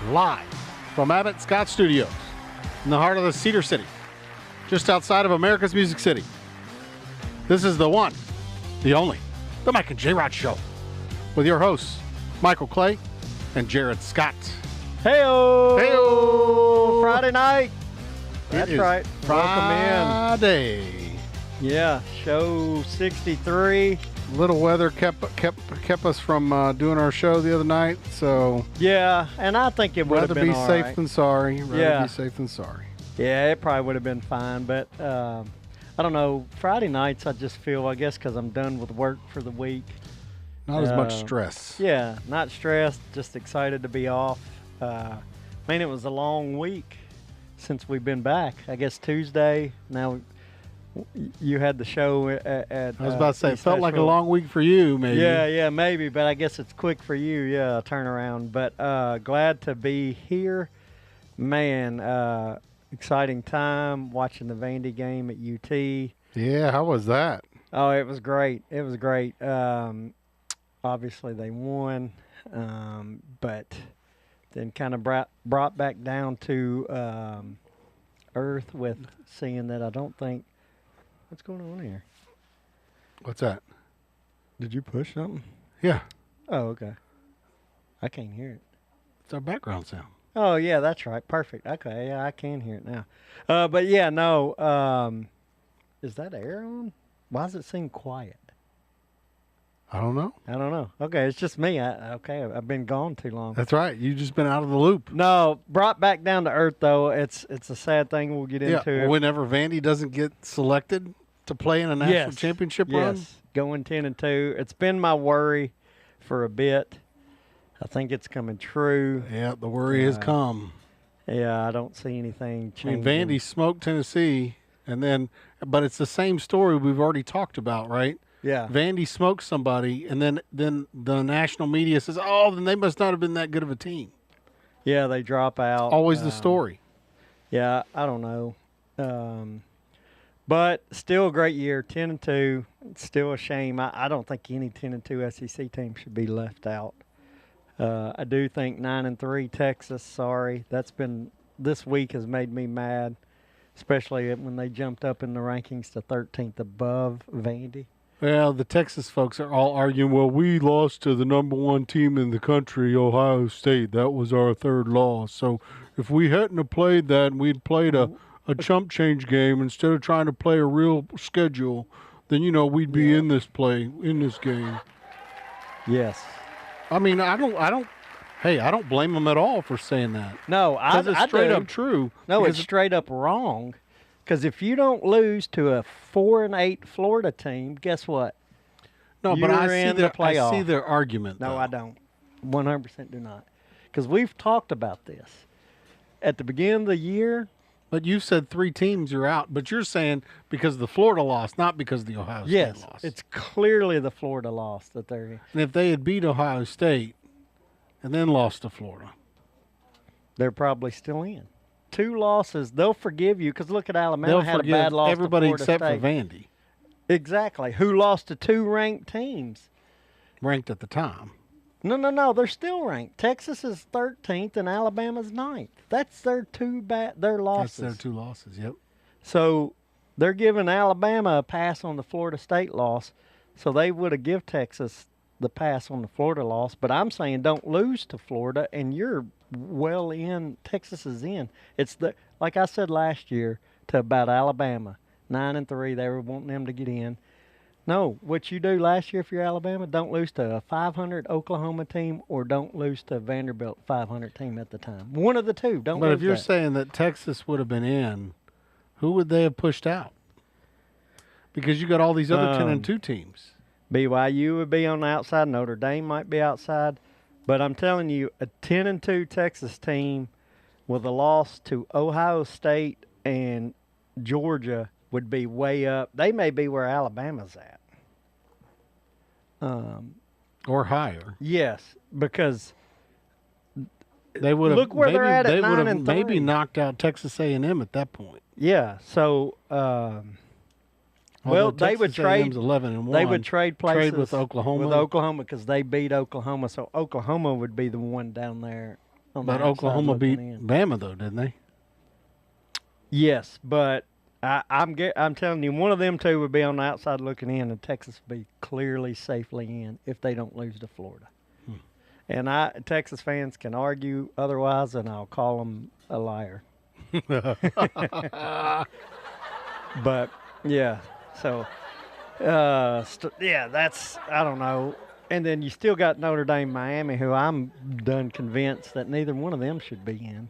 live from Abbott Scott Studios in the heart of the Cedar City, just outside of America's Music City. This is the one, the only, the Mike and Jrod Show with your hosts, Michael Clay and Jrod Scott. Hey-o! Hey-o! Friday night. That's right. Friday. Welcome in. Yeah, show 63. Little weather kept us from doing our show the other night, so yeah, and I think it would have been all safe right. than sorry. Rather Yeah. be safe than sorry. Yeah, it probably would have been fine, but I don't know. Friday nights, I just feel, I guess, because I'm done with work for the week. Not as much stress. Yeah, not stressed. Just excited to be off. It was a long week since we've been back. I guess Tuesday. Now you had the show at I was about to say, it felt like a Nashville. long week for you, maybe. Yeah, maybe, but I guess it's quick for you. Yeah, turnaround. But glad to be here, man. Exciting time watching the Vandy game at UT. Yeah, how was that? Oh, it was great. It was great. Obviously, they won, but then kind of brought back down to earth with seeing that I don't think. What's going on here? What's that? Did you push something? Yeah, Oh, okay. I can't hear it. it's our background sound. Oh, yeah, that's right. Perfect. Okay, yeah, I can hear it now. But, yeah, no. Is that air on? Why does it seem quiet? I don't know. I don't know. Okay, it's just me. I've been gone too long. That's right. You've just been out of the loop. No, brought back down to earth, though. It's a sad thing. We'll get into it. Whenever Vandy doesn't get selected to play in a national championship run. Yes, going 10-2. It's been my worry for a bit. I think it's coming true. Yeah, the worry has come. Yeah, I don't see anything I mean, changing. Vandy smoked Tennessee, but it's the same story we've already talked about, right? Yeah. Vandy smokes somebody, and then the national media says, "Oh, then they must not have been that good of a team." Yeah, they drop out. Always the story. Yeah, I don't know. But still a great year, 10-2. It's still a shame. I don't think any 10-2 SEC team should be left out. I do think 9-3 Texas. Sorry, this week has made me mad, especially when they jumped up in the rankings to 13th above Vandy. Well, the Texas folks are all arguing, well, we lost to the number one team in the country, Ohio State. That was our third loss. So if we hadn't have played that and we'd played a chump change game instead of trying to play a real schedule, then, we'd be in this game. Yes. I mean, I don't blame them at all for saying that. No, Because it's straight do. up true. No, Because it's straight up wrong. Because if you don't lose to a 4-8 Florida team, guess what? No, but You're I in see the playoff. I see their argument. No, though. I don't. 100% do not. Because we've talked about this. At the beginning of the year. But you said 3 teams are out. But you're saying because of the Florida loss, not because of the Ohio State loss. Yes, it's clearly the Florida loss that they're in. And if they had beat Ohio State and then lost to Florida, They're probably still in. 2 losses, they'll forgive you. Because look at Alabama they'll had a forgive bad loss everybody to Florida except State. for Vandy, Exactly. Who lost to 2 ranked teams. ranked at the time. No. They're still ranked. Texas is 13th and Alabama's 9th. That's their their losses. That's their 2 losses, yep. So they're giving Alabama a pass on the Florida State loss. So they would have give Texas the pass on the Florida loss. But I'm saying don't lose to Florida, and you're well in. Texas is in. It's like I said last year to about Alabama, 9-3. They were wanting them to get in. No, what you do last year if you're Alabama, don't lose to a 500 Oklahoma team or don't lose to a Vanderbilt 500 team at the time. One of the two. Don't But lose if you're that. saying that Texas would have been in, who would they have pushed out? Because you got all these other 10-2 teams. BYU would be on the outside. Notre Dame might be outside. But I'm telling you, a 10-2 Texas team with a loss to Ohio State and Georgia would be way up. They may be where Alabama's at. Or higher. Yes, because They would have. Look where they're at they would have 9-3. maybe knocked out Texas A&M at that point. yeah. So Although they would Texas trade. A&M's 11-1. They would trade places Trade with Oklahoma. with Oklahoma because they beat Oklahoma. So Oklahoma would be the one down there on But the outside Oklahoma beat looking in. Bama, though, didn't they? Yes, but I'm telling you, one of them two would be on the outside looking in, and Texas would be clearly safely in if they don't lose to Florida. And Texas fans can argue otherwise, and I'll call them a liar. But yeah, so that's I don't know. And then you still got Notre Dame, Miami, who I'm done convinced that neither one of them should be in.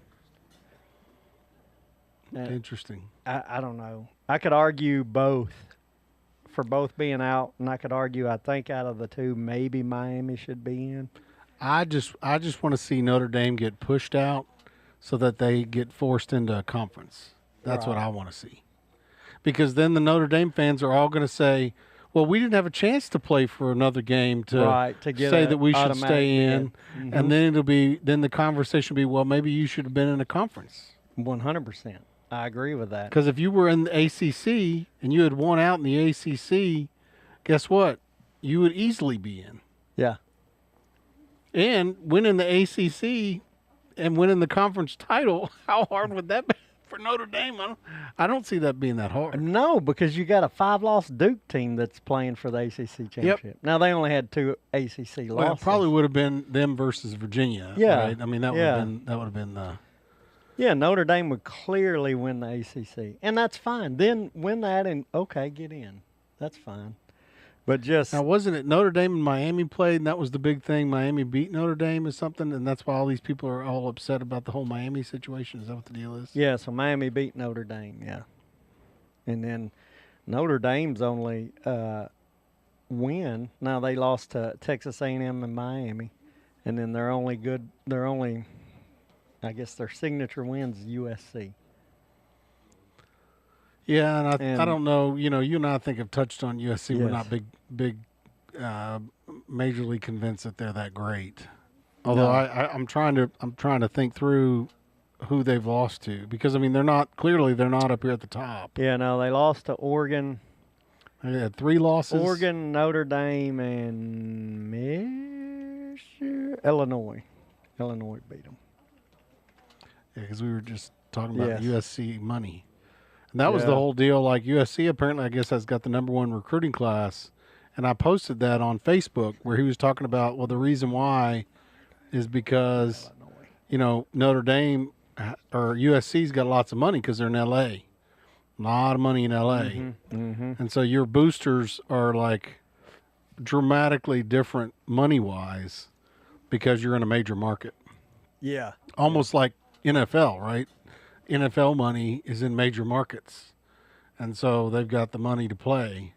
Interesting. I don't know. I could argue both for both being out, and I could argue I think out of the two, maybe Miami should be in. I just want to see Notre Dame get pushed out so that they get forced into a conference. That's what I want to see. Because then the Notre Dame fans are all going to say, well, we didn't have a chance to play for another game to say that we should stay in. Mm-hmm. And then the conversation will be, well, maybe you should have been in a conference. 100%. I agree with that. Because if you were in the ACC and you had won out in the ACC, guess what? You would easily be in. Yeah. And winning the ACC and winning the conference title, how hard would that be for Notre Dame? I don't see that being that hard. No, because you got a 5-loss Duke team that's playing for the ACC championship. Yep. Now, they only had 2 ACC losses. Well, it probably would have been them versus Virginia. Yeah. Right? I mean, that would have been the... Yeah, Notre Dame would clearly win the ACC, and that's fine. Then win that and, okay, get in. That's fine. But just... Now, wasn't it Notre Dame and Miami played, and that was the big thing? Miami beat Notre Dame or something, and that's why all these people are all upset about the whole Miami situation? Is that what the deal is? Yeah, so Miami beat Notre Dame, yeah. And then Notre Dame's only win. Now, they lost to Texas A&M and Miami, and then I guess their signature wins USC. Yeah, and I don't know. You know, you and I think have touched on USC. Yes. We're not big, majorly convinced that they're that great. Although I'm trying to think through who they've lost to, because I mean they're not up here at the top. Yeah, no, they lost to Oregon. They had 3 losses. Oregon, Notre Dame, and Illinois. Illinois beat them. Yeah, because we were just talking about Yes. USC money. And that was the whole deal. Like USC apparently, I guess, has got the #1 recruiting class. And I posted that on Facebook where he was talking about, well, the reason why is because, you know, Notre Dame or USC's got lots of money because they're in L.A. A lot of money in L.A. Mm-hmm. Mm-hmm. And so your boosters are like dramatically different money-wise because you're in a major market. Yeah. Almost like NFL, right? NFL money is in major markets. And so they've got the money to play.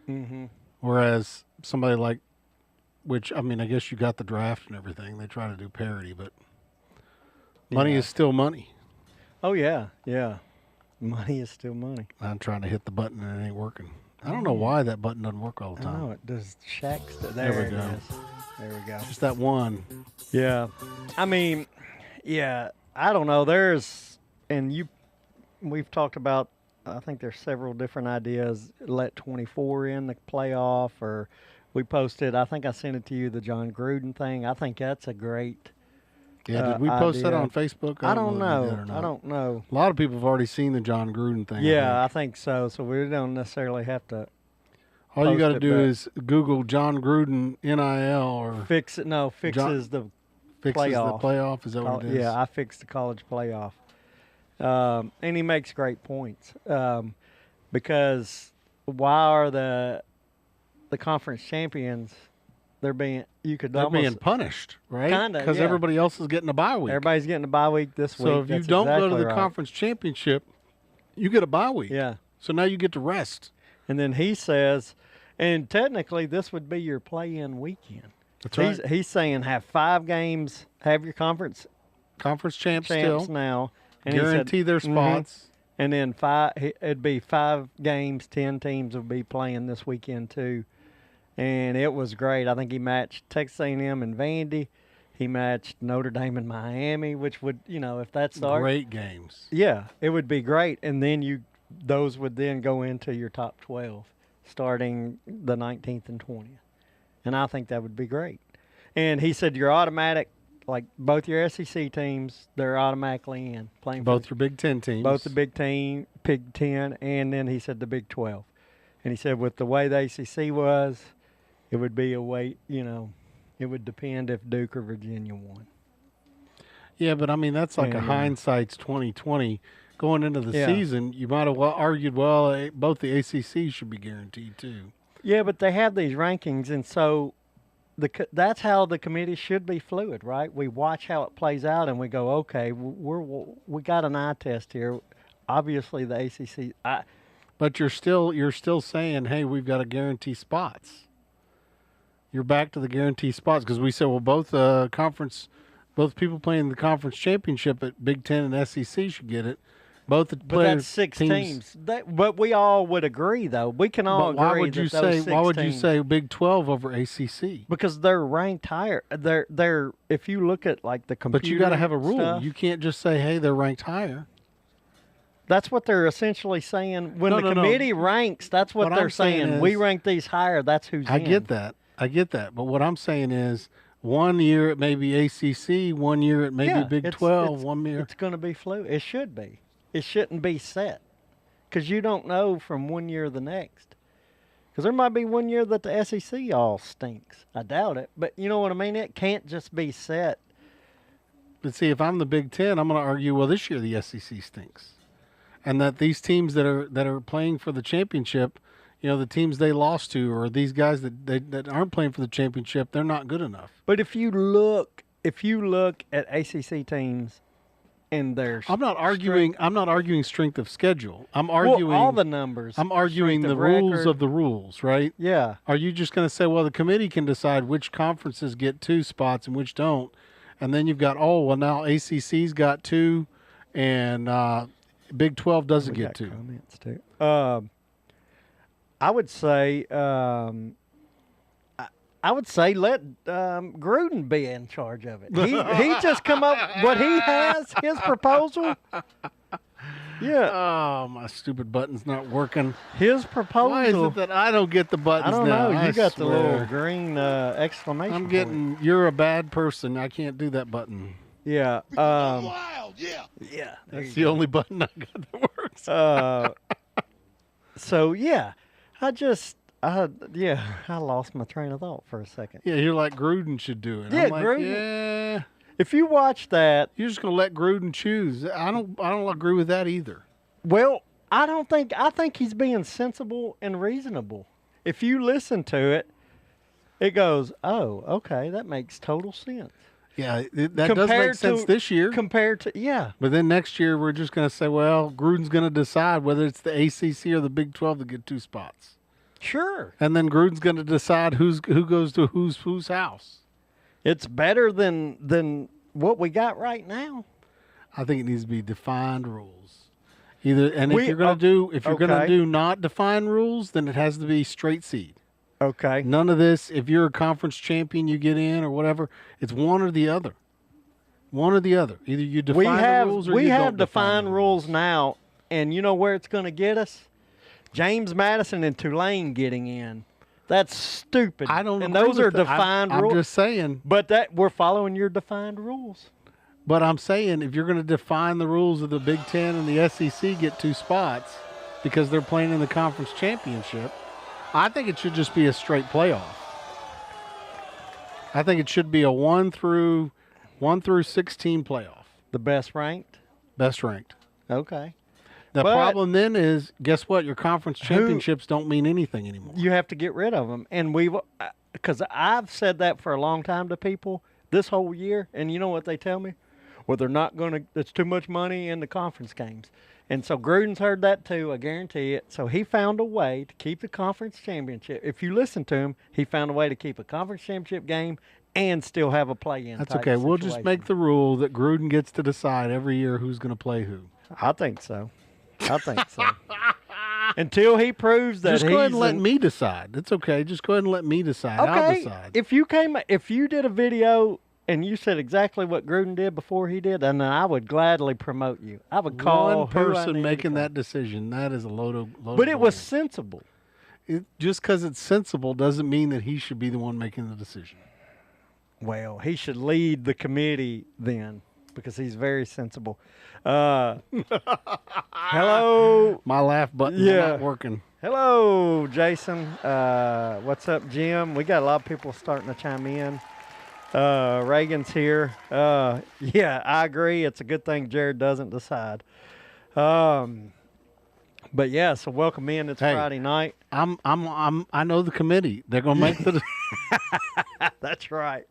Mm-hmm. Whereas somebody like, which, I mean, I guess you got the draft and everything. They try to do parity, but money is still money. Oh, yeah. Yeah. Money is still money. I'm trying to hit the button and it ain't working. I don't know why that button doesn't work all the time. Oh, it does. There we go. There we go. Just that one. Yeah. I mean, yeah, I don't know. We've talked about, I think there's several different ideas. Let 24 in the playoff, or we posted, I think I sent it to you, the John Gruden thing. I think that's a great Yeah, did we post that idea. on Facebook? I don't know. If we did or not. I don't know. A lot of people have already seen the John Gruden thing. Yeah, I think so. So we don't necessarily have to All you post got to it, do but- is Google John Gruden NIL or fix it. No, fixes the fixes playoff. the playoff. Is that what it is? Yeah, I fixed the college playoff. And he makes great points. Because why are the conference champions, they're being punished, right? Kinda, because yeah. everybody else is getting a bye week. Everybody's getting a bye week this week. So if you That's don't go to exactly the right. conference championship, you get a bye week. Yeah. So now you get to rest. And then he says, and technically this would be your play-in weekend. That's right. He's saying have 5 games, have your conference Champs champs still now. And guarantee he said, their spots. And then it'd be 5 games, 10 teams would be playing this weekend too. And it was great. I think he matched Texas A&M and Vandy. He matched Notre Dame and Miami, which would, if that's Great games. Yeah, it would be great. And then those would then go into your top 12 starting the 19th and 20th. And I think that would be great. And he said your automatic like both your SEC teams, they're automatically in playing Both for your Big Ten teams. both the Big Ten, and then he said the Big 12. And he said with the way the ACC was, it would be a wait. It would depend if Duke or Virginia won. Yeah, but I mean that's like a hindsight's 2020. Going into the season, you might have argued, both the ACC should be guaranteed too. Yeah, but they have these rankings, and so that's how the committee should be fluid, right? We watch how it plays out, and we go, okay, we got an eye test here. Obviously, the ACC. But you're still saying, hey, we've got to guarantee spots. You're back to the guarantee spots because we said, well, both people playing the conference championship at Big Ten and SEC should get it. But that's 6 teams. But we all would agree, though. We can all agree. Why would you say Big 12 over ACC? Because they're ranked higher. They're if you look at like the computer. But you got to have a rule. Stuff, you can't just say, hey, they're ranked higher. That's what they're essentially saying. When the committee ranks, that's what they're saying. We rank these higher. That's who's in. I get that. But what I'm saying is, 1 year it may be ACC, 1 year it may be Big 12, 1 year. It's going to be fluid. It should be. It shouldn't be set because you don't know from 1 year to the next. Because there might be 1 year that the SEC all stinks. I doubt it. But you know what I mean? It can't just be set. But see, if I'm the Big Ten, I'm going to argue, well, this year the SEC stinks. And that these teams that are playing for the championship, the teams they lost to, or these guys that aren't playing for the championship, they're not good enough. But if you look at ACC teams and their I'm not arguing strength of schedule. I'm arguing all the numbers. I'm arguing the rules of the rules, right? Yeah. Are you just going to say, well, the committee can decide which conferences get 2 spots and which don't, and then you've got now ACC's got 2, and Big 12 doesn't get 2. Comments too. I would say let Gruden be in charge of it. He just come up what he has, his proposal. Yeah. Oh, my stupid button's not working. His proposal. Why is it that I don't get the buttons now? I don't know. You got swear. the little green exclamation I'm getting, you're a bad person. I can't do that button. Yeah. Wild. Yeah. Yeah. That's the only button I got that works. So, yeah. I lost my train of thought for a second. Yeah, you're like Gruden should do it. Yeah, I'm like, Gruden. Yeah. If you watch that, You're just gonna let Gruden choose. I don't agree with that either. well, I think he's being sensible and reasonable. If you listen to it, it goes, oh, okay, that makes total sense. Yeah, that does make sense this year. Compared to, But then next year we're just going to say, well, Gruden's going to decide whether it's the ACC or the Big 12 to get 2 spots. Sure. And then Gruden's going to decide who goes to whose house. It's better than what we got right now. I think it needs to be defined rules. If you're going to do not defined rules, then it has to be straight seed. Okay. None of this, if you're a conference champion, you get in or whatever. It's one or the other. One or the other. Either you define the rules or you don't. We have defined rules now, and you know where it's going to get us? James Madison and Tulane getting in. That's stupid. I don't. And those are defined rules. I'm just saying. But we're following your defined rules. But I'm saying if you're going to define the rules of the Big Ten and the SEC get 2 spots because they're playing in the conference championship, I think it should just be a straight playoff. I think it should be a 1 through 16 playoff. The best ranked? Best ranked. Okay. The problem then is, guess what? Your conference championships don't mean anything anymore. You have to get rid of them. And because I've said that for a long time to people this whole year, and you know what they tell me? Well, they're not going to, it's too much money in the conference games. And so Gruden's heard that too, I guarantee it. So he found a way to keep the conference championship. If you listen to him, he found a way to keep a conference championship game and still have a play-in. That's okay. We'll just make the rule that Gruden gets to decide every year who's going to play who. I think so. Until he proves that just go ahead and let me decide. It's okay. Just go ahead and let me decide. Okay. I'll decide. If you did a video and you said exactly what Gruden did before he did, and I would gladly promote you. I would call one person making that decision. That is a load of But it was sensible. Just because it's sensible doesn't mean that he should be the one making the decision. well, he should lead the committee then because he's very sensible. Hello. My laugh button not working. Hello, Jason. What's up, Jim? We got a lot of people starting to chime in. Reagan's here. Yeah, I agree. It's a good thing Jrod doesn't decide. But yeah, so welcome in. It's Friday night. I know the committee. They're gonna make the. That's right.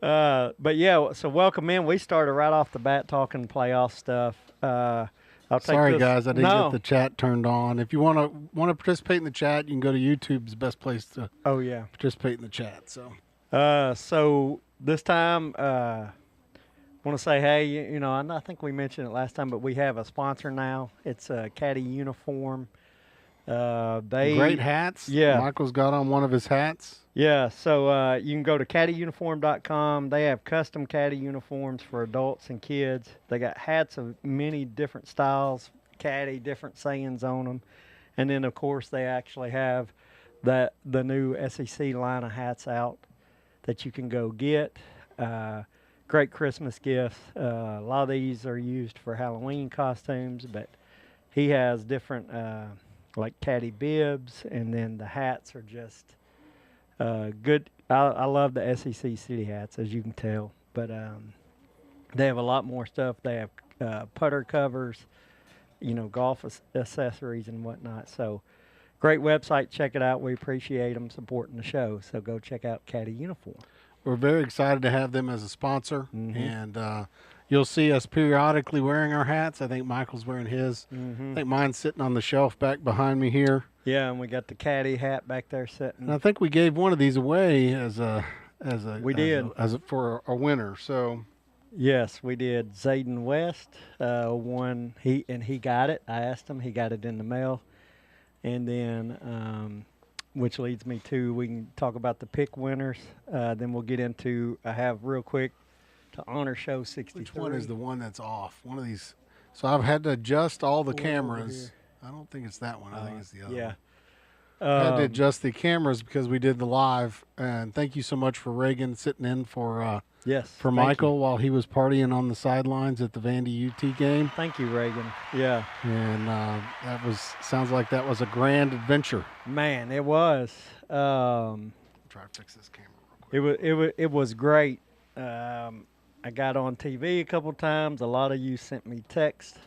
But yeah, so welcome in. We started right off the bat talking playoff stuff. Sorry, guys, I didn't get the chat turned on. If you want to participate in the chat, you can go to YouTube's the best place to. Oh yeah, participate in the chat. So. So this time, want to say, hey, you know, I think we mentioned it last time, but we have a sponsor now. It's Caddy Uniform. Great hats. Yeah. Michael's got on one of his hats. Yeah, so you can go to caddyuniform.com. They have custom caddy uniforms for adults and kids. They got hats of many different styles, caddy, different sayings on them. And then, of course, they actually have the new SEC line of hats out that you can go get. Great Christmas gifts. A lot of these are used for Halloween costumes, but he has different like caddy bibs, and then the hats are just good. I love the SEC City hats, as you can tell, but they have a lot more stuff. They have putter covers, you know, golf accessories and whatnot. So great website. Check it out. We appreciate them supporting the show. So go check out Caddy Uniform. We're very excited to have them as a sponsor, and you'll see us periodically wearing our hats. I think Michael's wearing his. I think mine's sitting on the shelf back behind me here. Yeah, and we got the caddy hat back there sitting. And I think we gave one of these away for a winner. So yes, we did. Zayden West won. He got it. I asked him. He got it in the mail, and then. Which leads me to, we can talk about the pick winners. Then we'll get into, I have real quick, to honor show 63. Which one is the one that's off? One of these. So I've had to adjust all the cameras. I don't think it's that one. I think it's the other one. I had to adjust the cameras because we did the live. And thank you so much for Reagan sitting in for Michael while he was partying on the sidelines at the Vandy UT game. Thank you, Reagan. Yeah. And sounds like that was a grand adventure. Man, it was. Try to fix this camera real quick. It was great. I got on TV a couple times. A lot of you sent me texts.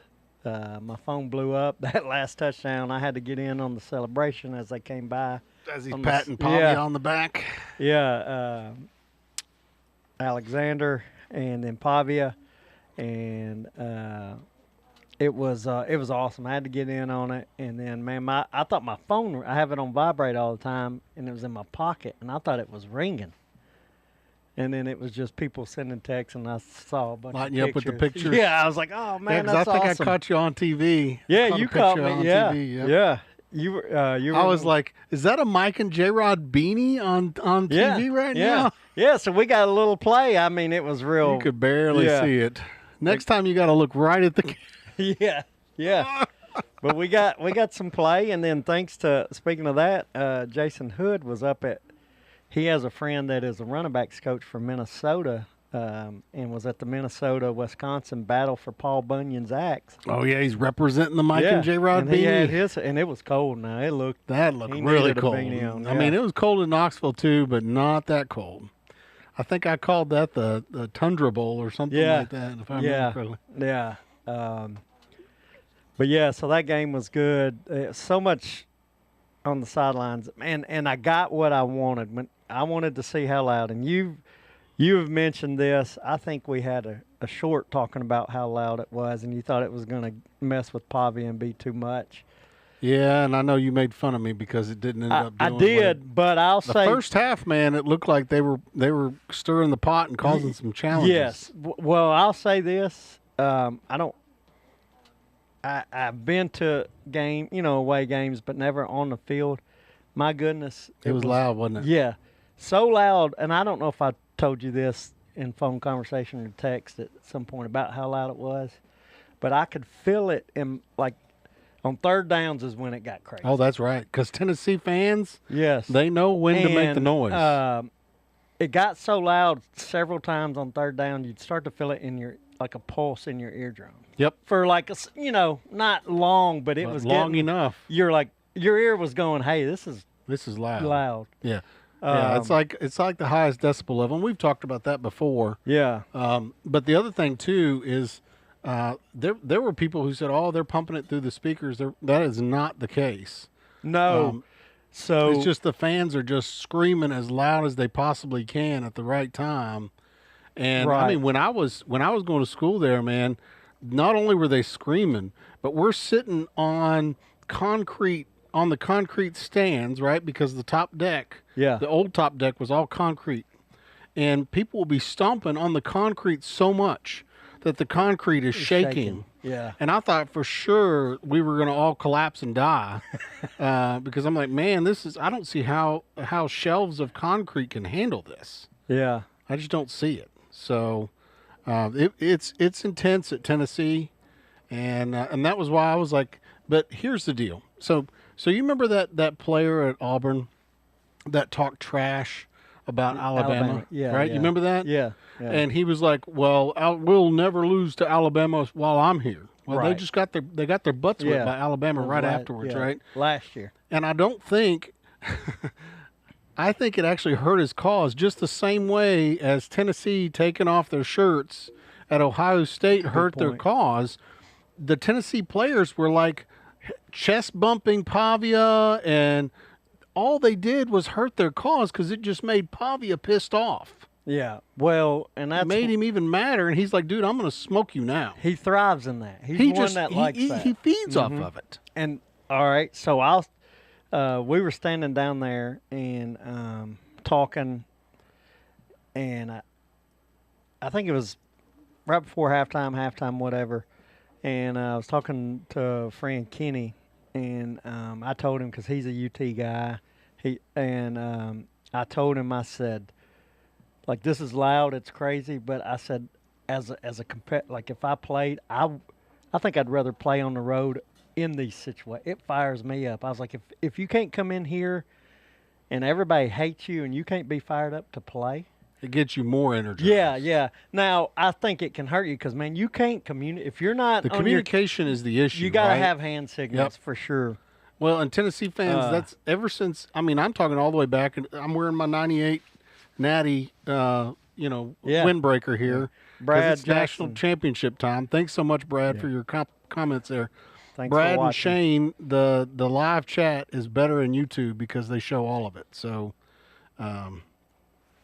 My phone blew up. That last touchdown, I had to get in on the celebration as they came by. As he's patting Pavia on the back. Yeah. Alexander and then Pavia, and it was awesome. I had to get in on it, and then I thought my phone, I have it on vibrate all the time, and it was in my pocket, and I thought it was ringing, and then it was just people sending texts, and I saw a bunch lighting of you up with the pictures. Yeah, I was like, oh man, that's awesome. I awesome. I caught you on TV. Yeah, you caught me. On yeah, TV, yep. Yeah. You were. I was like, "Is that a Mike and Jrod beanie on TV right now?" Yeah. So we got a little play. I mean, it was real. You could barely see it. Next time, you got to look right at the. Yeah. But we got some play, and then speaking of that, Jason Hood was up at. He has a friend that is a running backs coach from Minnesota. And was at the Minnesota-Wisconsin battle for Paul Bunyan's axe. Oh yeah, he's representing the Mike and Jrod and beanie. He had his, and it was cold. Now it looked really cold. I mean, it was cold in Knoxville too, but not that cold. I think I called that the Tundra Bowl or something like that. If I remember correctly. Yeah. But yeah, so that game was good. So much on the sidelines, and I got what I wanted. When I wanted to see how loud, and You have mentioned this. I think we had a short talking about how loud it was, and you thought it was going to mess with Pavia and be too much. Yeah, and I know you made fun of me because it didn't end up doing I did, but I'll say... The first half, man, it looked like they were stirring the pot and causing some challenges. Yes. Well, I'll say this. I've been to away games, but never on the field. My goodness. It was loud, wasn't it? Yeah. So loud, and I don't know if I told you this in phone conversation or text at some point about how loud it was, but I could feel it in on third downs is when it got crazy. Oh, that's right, because Tennessee fans, yes, they know when to make the noise. it got so loud several times on third down, you'd start to feel it in your like a pulse in your eardrum. Yep. For like not long, but it was long enough. You're like your ear was going, "Hey, this is loud." Loud. Yeah. Yeah, it's like the highest decibel level, and we've talked about that before. Yeah. But the other thing too is there were people who said, "Oh, they're pumping it through the speakers." That is not the case. No. So it's just the fans are just screaming as loud as they possibly can at the right time. And right. I mean, when I was going to school there, man, not only were they screaming, but we're sitting on the concrete stands, right? Because the top deck, the old top deck was all concrete. And people will be stomping on the concrete so much that the concrete is shaking. Yeah. And I thought for sure we were going to all collapse and die because I'm like, man, I don't see how shelves of concrete can handle this. Yeah. I just don't see it. So it's intense at Tennessee. And that was why I was like, but here's the deal. So you remember that player at Auburn that talked trash about Alabama? Yeah, right? Yeah. You remember that? Yeah. And he was like, "Well, we'll never lose to Alabama while I'm here." Well, right. they just got their butts whipped by Alabama right afterwards, right? Last year. And I don't think I think it actually hurt his cause just the same way as Tennessee taking off their shirts at Ohio State hurt their cause. The Tennessee players were like chest bumping Pavia, and all they did was hurt their cause because it just made Pavia pissed off. Yeah. Well, and that made him even madder, and he's like, dude, I'm going to smoke you now. He thrives in that. He's one that likes that. He feeds off of it. And all right, so we were standing down there and talking, and I think it was right before halftime, whatever. And I was talking to a friend, Kenny, and I told him because he's a UT guy. I told him, I said, like, this is loud, it's crazy, but I said, as a like if I played, I think I'd rather play on the road in these situations. It fires me up. I was like, if you can't come in here and everybody hates you and you can't be fired up to play, it gets you more energy. Yeah. Now, I think it can hurt you because, man, you can't communicate. If you're not the communication is the issue. You got to right? have hand signals for sure. Well, and Tennessee fans, that's ever since. I mean, I'm talking all the way back, and I'm wearing my '98 Natty, windbreaker here. Brad, it's national championship time. Thanks so much, Brad, for your comments there. Thanks Brad for watching. And Shane, the live chat is better in YouTube because they show all of it. So,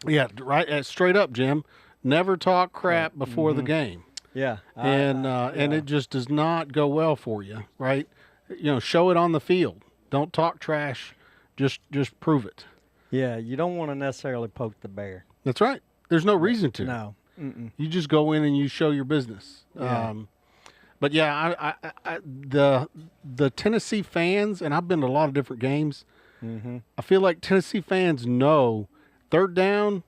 yeah, right. Straight up, Jim. Never talk crap before the game. Yeah, and it just does not go well for you, right? Show it on the field. Don't talk trash. Just prove it. Yeah, you don't want to necessarily poke the bear. That's right. There's no reason to. No. You just go in and you show your business. Yeah. But yeah, the Tennessee fans, and I've been to a lot of different games. Mm-hmm. I feel like Tennessee fans know third down,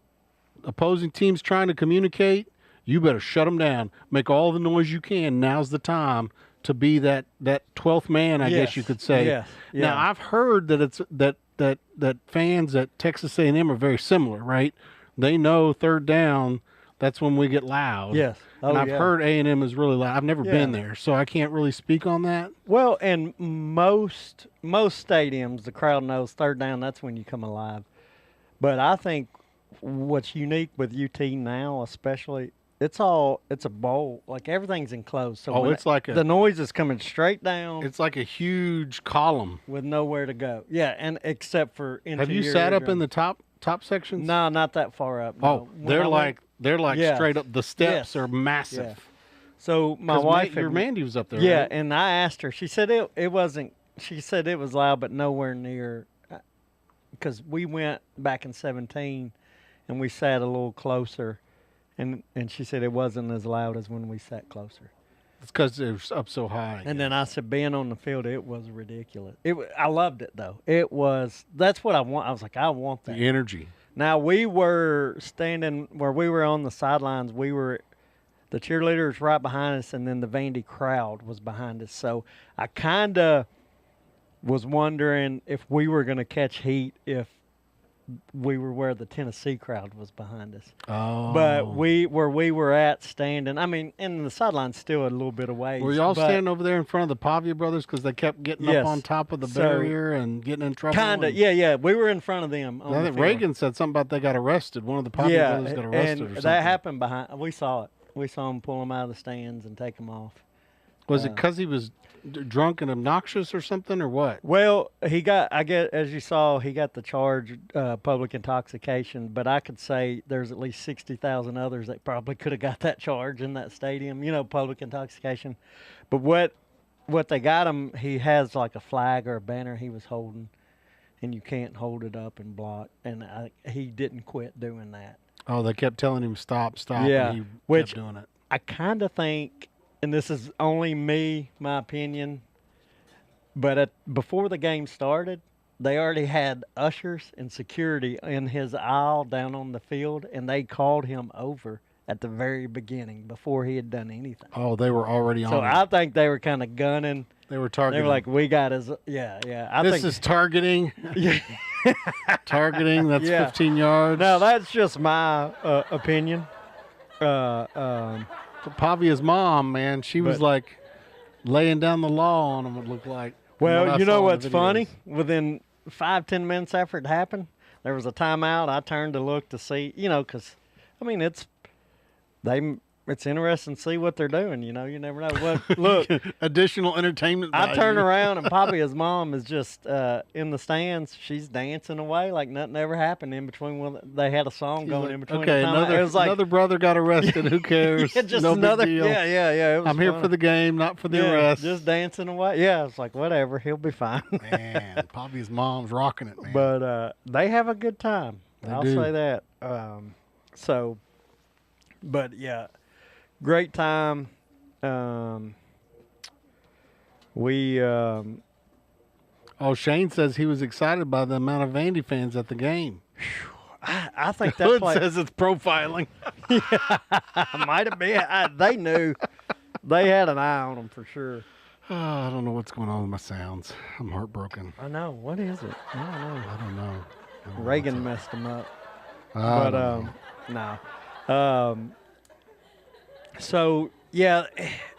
opposing teams trying to communicate. You better shut them down. Make all the noise you can. Now's the time to be that 12th man, I guess you could say. Yes. Yeah. Now I've heard that it's that fans at Texas A&M are very similar, right? They know third down. That's when we get loud. Yes. And I've heard A&M is really loud. I've never been there, so I can't really speak on that. Well, and most stadiums, the crowd knows third down, that's when you come alive. But I think what's unique with UT now, especially, it's a bowl. Like, everything's enclosed. So it's like the noise is coming straight down. It's like a huge column. With nowhere to go. Yeah, and except for into Have you sat up in the top sections? No, not that far up. No. Oh, they're like straight up. The steps are massive. Yeah. So my wife, your Mandy was up there. Yeah, right? and I asked her. She said it wasn't. She said it was loud, but nowhere near. Because we went back in 2017, and we sat a little closer, and she said it wasn't as loud as when we sat closer. It's because it was up so high. And then I said, being on the field, it was ridiculous. I loved it though. That's what I want. I was like, I want that. The energy. Now, we were standing where we were on the sidelines. The cheerleaders right behind us, and then the Vandy crowd was behind us. So I kind of was wondering if we were going to catch heat if we were where the Tennessee crowd was behind us. Oh. But where we were at standing, I mean, and the sideline's still a little bit away. Were y'all standing over there in front of the Pavia brothers because they kept getting Yes. up on top of the So, barrier and getting in trouble? Kinda, and- yeah. We were in front of them. On I the think field. Reagan said something about they got arrested. One of the Pavia Yeah, brothers got arrested and or something. that happened behind. We saw it. We saw him pull them out of the stands and take them off. Was it because he was drunk and obnoxious or something, or what? Well, he got, I guess, as you saw, he got the charge, public intoxication. But I could say there's at least 60,000 others that probably could have got that charge in that stadium. Public intoxication. But what they got him, he has like a flag or a banner he was holding, and you can't hold it up and block. And he didn't quit doing that. Oh, they kept telling him stop, Yeah, and he which- kept doing it. I kind of think, and this is only me, my opinion, but before the game started, they already had ushers and security in his aisle down on the field, and they called him over at the very beginning before he had done anything. Oh, they were already on So him. I think they were kind of gunning. They were They targeting. were like, "We got his." Yeah. this is targeting. Yeah. Targeting. That's Yeah. 15 yards. Now that's just my opinion. Pavia's mom, man, she was But- like laying down the law on him. It looked like. from what I Well, you saw know in the what's funny? videos. Within 5-10 minutes after it happened, there was a timeout. I turned to look to see, because, I mean, it's interesting to see what they're doing. You never know. What look, Additional entertainment. I turn value. around and Pavia's mom is just in the stands. She's dancing away like nothing ever happened in between. When they had a song She's going like, in between. okay, the timeout. It was like another brother got arrested. Who cares? yeah, just no another. big deal. Yeah. It was I'm here funny. for the game, not for the Yeah, arrest. just dancing away. Yeah, it's like whatever. He'll be fine. Man, Pavia's mom's rocking it, man. But they have a good time. They I'll do. say that. But yeah, great time. Shane says he was excited by the amount of Vandy fans at the game. I think that Hood play says it's profiling. might have been. They knew. They had an eye on them for sure. I don't know what's going on with my sounds. I'm heartbroken. I know. What is it? I don't know. I don't know. Reagan messed them up. I But don't know. no. So yeah,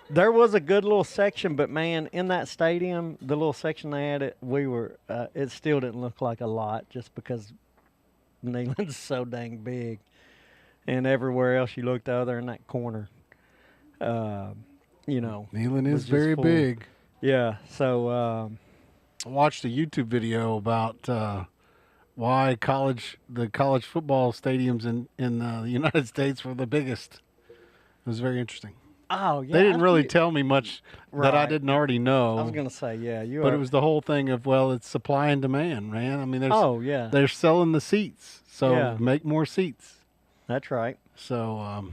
there was a good little section, but man, in that stadium, the little section they had, it still didn't look like a lot, just because Neyland's so dang big, and everywhere else you looked other in that corner, Neyland was is just very full. big. Yeah. So I watched a YouTube video about why the college football stadiums in the United States were the biggest. It was very interesting. oh yeah, They didn't really tell. tell me much that I Right. didn't already know. I was gonna say yeah, but it was the whole thing of, well, it's supply and demand, man. I mean, Oh yeah, they're selling the seats, so Yeah. make more seats. that's right. So,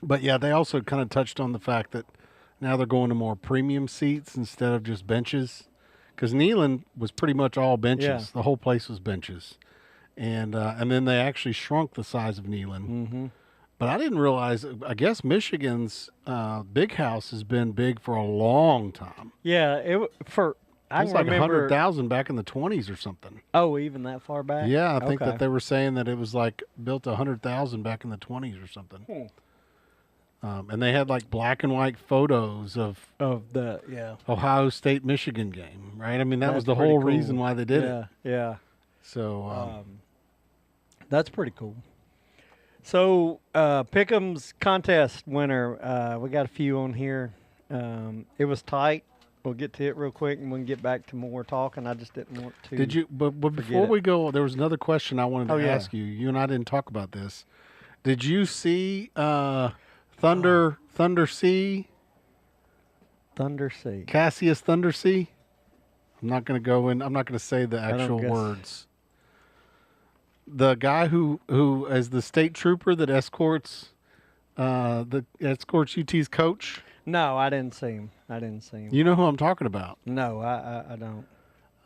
but yeah, they also kind of touched on the fact that now they're going to more premium seats instead of just benches. Because Neyland was pretty much all benches. Yeah. The whole place was benches. And then they actually shrunk the size of Neyland. Mm-hmm. But I didn't realize, I guess Michigan's big house has been big for a long time. Yeah, I It was can like remember. 100,000 back in the 20s or something. Oh, even that far back? Yeah, I think Okay. that they were saying that it was like built 100,000 back in the 20s or something. And they had like black and white photos of Of the Ohio State Michigan game, right? I mean, that was That's the whole pretty cool. reason why they did it. Yeah. So, That's pretty cool. So, Pick'em's contest winner, we got a few on here. It was tight. We'll get to it real quick, and we can get back to more talking. I just didn't want to. did you? But before it. we go, there was another question I wanted to Oh, yeah. ask you. You and I didn't talk about this. Did you see Thunder Sea? Thunder Sea? Cassius Thunder Sea? I'm not going to go in. I'm not going to say the don't actual guess. words. The guy who is the state trooper that escorts UT's coach. No, I didn't see him. You know who I'm talking about. No, I don't.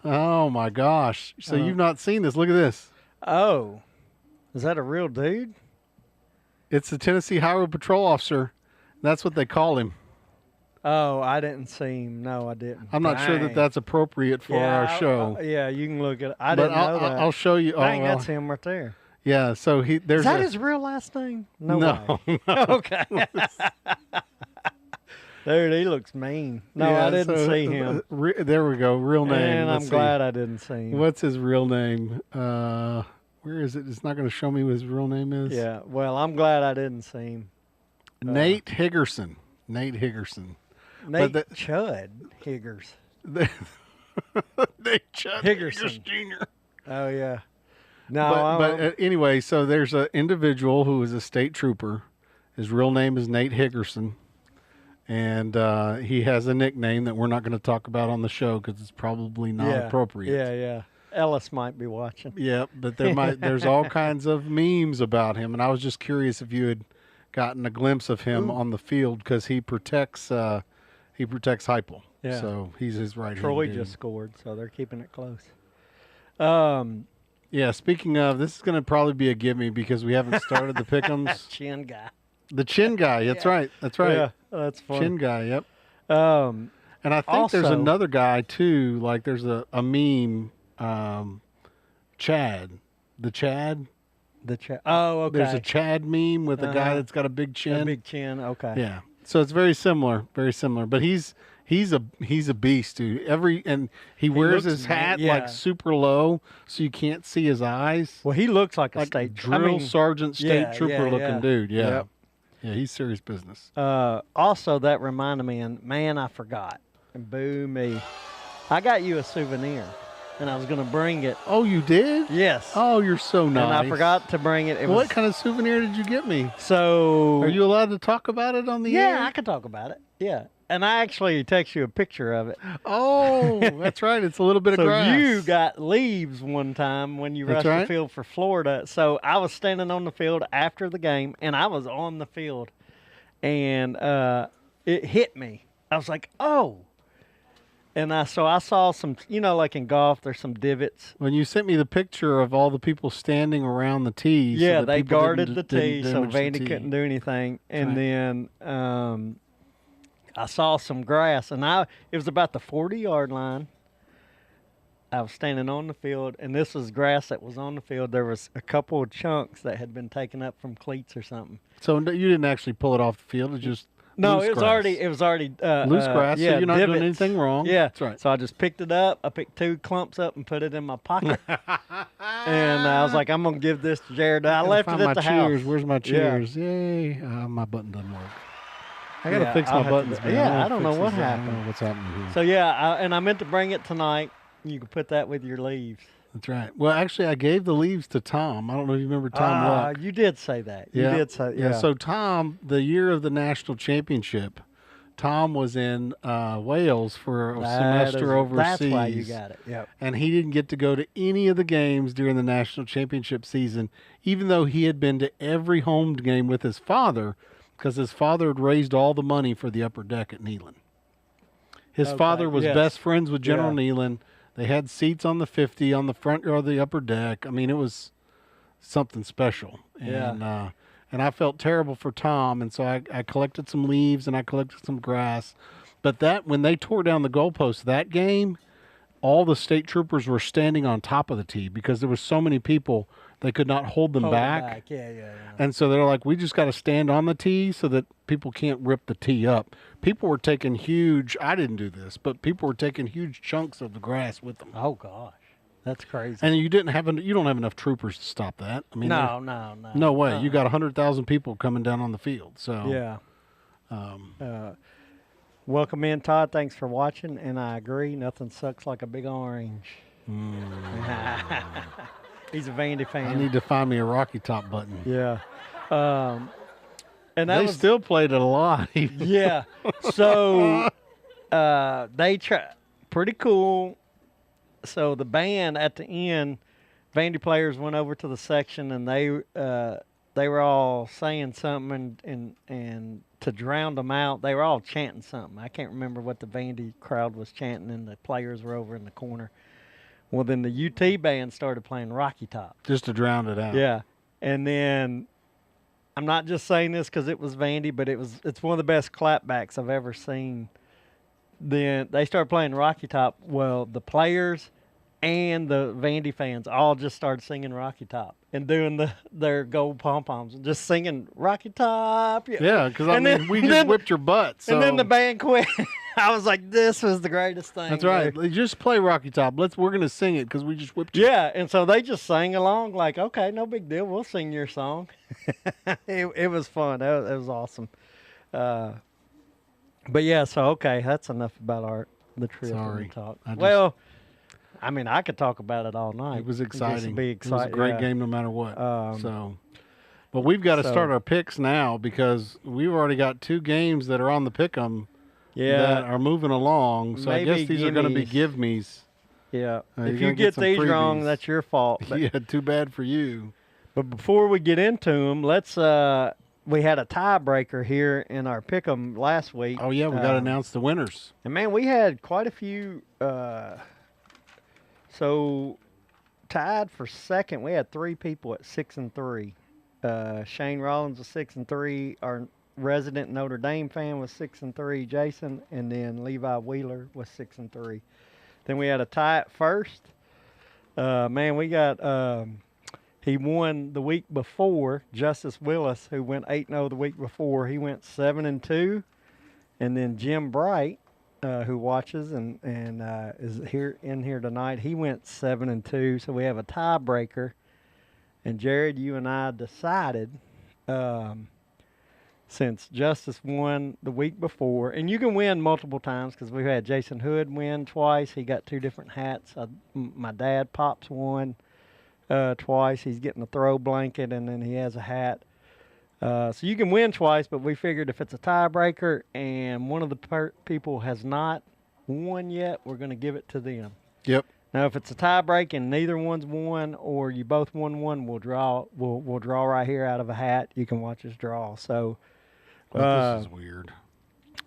Oh my gosh! So Uh-huh. you've not seen this? Look at this. Oh, is that a real dude? It's the Tennessee Highway Patrol officer. That's what they call him. Oh, I didn't see him. No, I didn't. I'm not sure that Dang. that's appropriate for our show. Yeah, you can look at it. I but didn't know that. I'll show you. Dang, oh, well, that's him right there. yeah. So there's Is that his real last name? No. no. Okay. Dude, he looks mean. No, Yeah, I didn't see him. There we go. Real name. And Let's I'm see. glad I didn't see him. What's his real name? Where is it? It's not going to show me what his real name is. Yeah, well, I'm glad I didn't see him. Nate Higgerson. Nate Higgerson. Nate Chud Higgers. Nate Chud Higgerson. Jr. Oh, yeah. No, but anyway, so there's an individual who is a state trooper. His real name is Nate Higgerson. And he has a nickname that we're not going to talk about on the show because it's probably not appropriate. Yeah. Ellis might be watching. Yeah, but there's all kinds of memes about him, and I was just curious if you had gotten a glimpse of him on the field because he protects Heupel. Yeah. So he's his right hand. Troy dude. just scored, so they're keeping it close. Yeah. Speaking of, this is going to probably be a gimme because we haven't started the pick'ems. Chin guy. The chin guy. That's right. That's right. Yeah, that's funny. Chin guy. Yep. Um, And I think there's Also- another guy too. Like there's a meme, Chad. The Chad. Oh, okay. There's a Chad meme with a guy that's got a big chin. A big chin. Okay. Yeah. So it's very similar. But he's a beast, dude. And he wears looks his hat yeah. like super low, so you can't see his eyes. Well, he looks like a Like state drill sergeant, state yeah, trooper looking yeah. dude. Yeah. Yep. Yeah, he's serious business. Also, that reminded me, and man, I forgot. And boo me. I got you a souvenir, and I was going to bring it. Oh, you did? Yes. Oh, you're so nice. And I forgot to bring it. What kind of souvenir did you get me? So. Are you allowed to talk about it on the air? Yeah, I can talk about it. Yeah. And I actually text you a picture of it. Oh, that's right. It's a little bit of So grass. you got leaves one time when you That's rushed right. the field for Florida. So I was standing on the field after the game, and I was on the field, and it hit me. I was like, oh. And I saw some, like in golf, there's some divots. When you sent me the picture of all the people standing around the tee. Yeah, so that they people guarded didn't- the tee, didn't so damage the Vandy tee. couldn't do anything. And right. then I saw some grass, and it was about the 40-yard line. I was standing on the field, and this was grass that was on the field. There was a couple of chunks that had been taken up from cleats or something. So you didn't actually pull it off the field. It just No, loose it was grass. already Loose grass, Yeah, so you're not doing divots. anything wrong. Yeah, That's right. So I just picked it up. I picked 2 clumps up and put it in my pocket. And I was like, I'm gonna give this to Jrod. I left it at the cheers. house. Where's my Yeah. cheers? Yay! My button doesn't work. I gotta Yeah, fix I'll my have to buttons, do- man. yeah, I don't know fix what this. I don't happened. know what's happening here. So yeah, and I meant to bring it tonight. You can put that with your leaves. That's right. Well, actually, I gave the leaves to Tom. I don't know if you remember Tom Luck. You did say that. Yeah. You did say yeah. So Tom, the year of the national championship, Tom was in Wales for a semester overseas. That's why you got it. Yep. And he didn't get to go to any of the games during the national championship season, even though he had been to every home game with his father, because his father had raised all the money for the upper deck at Neyland. His father was yes. best friends with General Yeah. Neyland. They had seats on the 50 on the front yard of the upper deck. I mean, it was something special. Yeah. And I felt terrible for Tom, and so I collected some leaves and I collected some grass. But when they tore down the goalpost that game, all the state troopers were standing on top of the tee because there were so many people they could not hold them back. Yeah. And so they're like, we just got to stand on the tee so that people can't rip the tee up. People were taking I didn't do this, but people were taking huge chunks of the grass with them. Oh gosh, that's crazy. And you don't have enough troopers to stop that. I mean, No. no way. You got 100,000 people coming down on the field. So Yeah. Welcome in, Todd. Thanks for watching. And I agree, nothing sucks like a big orange. He's a Vandy fan. I need to find me a Rocky Top button. Yeah. And that They was still played it a lot. yeah. So they pretty cool. So the band at the end, Vandy players went over to the section and they were all saying something and to drown them out, they were all chanting something. I can't remember what the Vandy crowd was chanting, and the players were over in the corner. Well, then the UT band started playing Rocky Top. Just to drown it out. Yeah. And then I'm not just saying this because it was Vandy, but it's one of the best clapbacks I've ever seen. Then they started playing Rocky Top. Well, the players and the Vandy fans all just started singing Rocky Top and doing their gold pom poms and just singing Rocky Top. Yeah, because I mean, we just whipped your butt. So. And then the band quit. I was like, this was the greatest thing. That's right. They just play Rocky Top. We're gonna sing it because we just whipped you. Yeah, and so they just sang along like, okay, no big deal. We'll sing your song. It was fun. It was awesome. But yeah, so okay, that's enough about the trip and the talk. I mean, I could talk about it all night. It was exciting. It was a great game no matter what. But we've got to start our picks now because we've already got 2 games that are on the pick'em that are moving along. So I guess these are going to be give-me's. Yeah. If you get these wrong, that's your fault. But yeah, too bad for you. But before we get into them, let's we had a tiebreaker here in our pick'em last week. Oh yeah, we got to announce the winners. And man, we had quite a few. So tied for second, we had 3 people at 6-3. Shane Rollins was 6-3. Our resident Notre Dame fan was 6-3. Jason, and then Levi Wheeler was 6-3. Then we had a tie at first. Man, we got. He won the week before. Justice Willis, who went 8-0 the week before, he went 7-2. And then Jim Bright, who watches and is in here tonight, he went 7-2. So we have a tiebreaker. And Jrod, you and I decided, since Justice won the week before, and you can win multiple times because we've had Jason Hood win twice. He got 2 different hats. My dad Pops won twice. He's getting a throw blanket, and then he has a hat. So you can win twice, but we figured if it's a tiebreaker and one of the people has not won yet, we're going to give it to them. Yep. Now, if it's a tiebreak and neither one's won, or you both won one, we'll draw. We'll draw right here out of a hat. You can watch us draw. So, this is weird.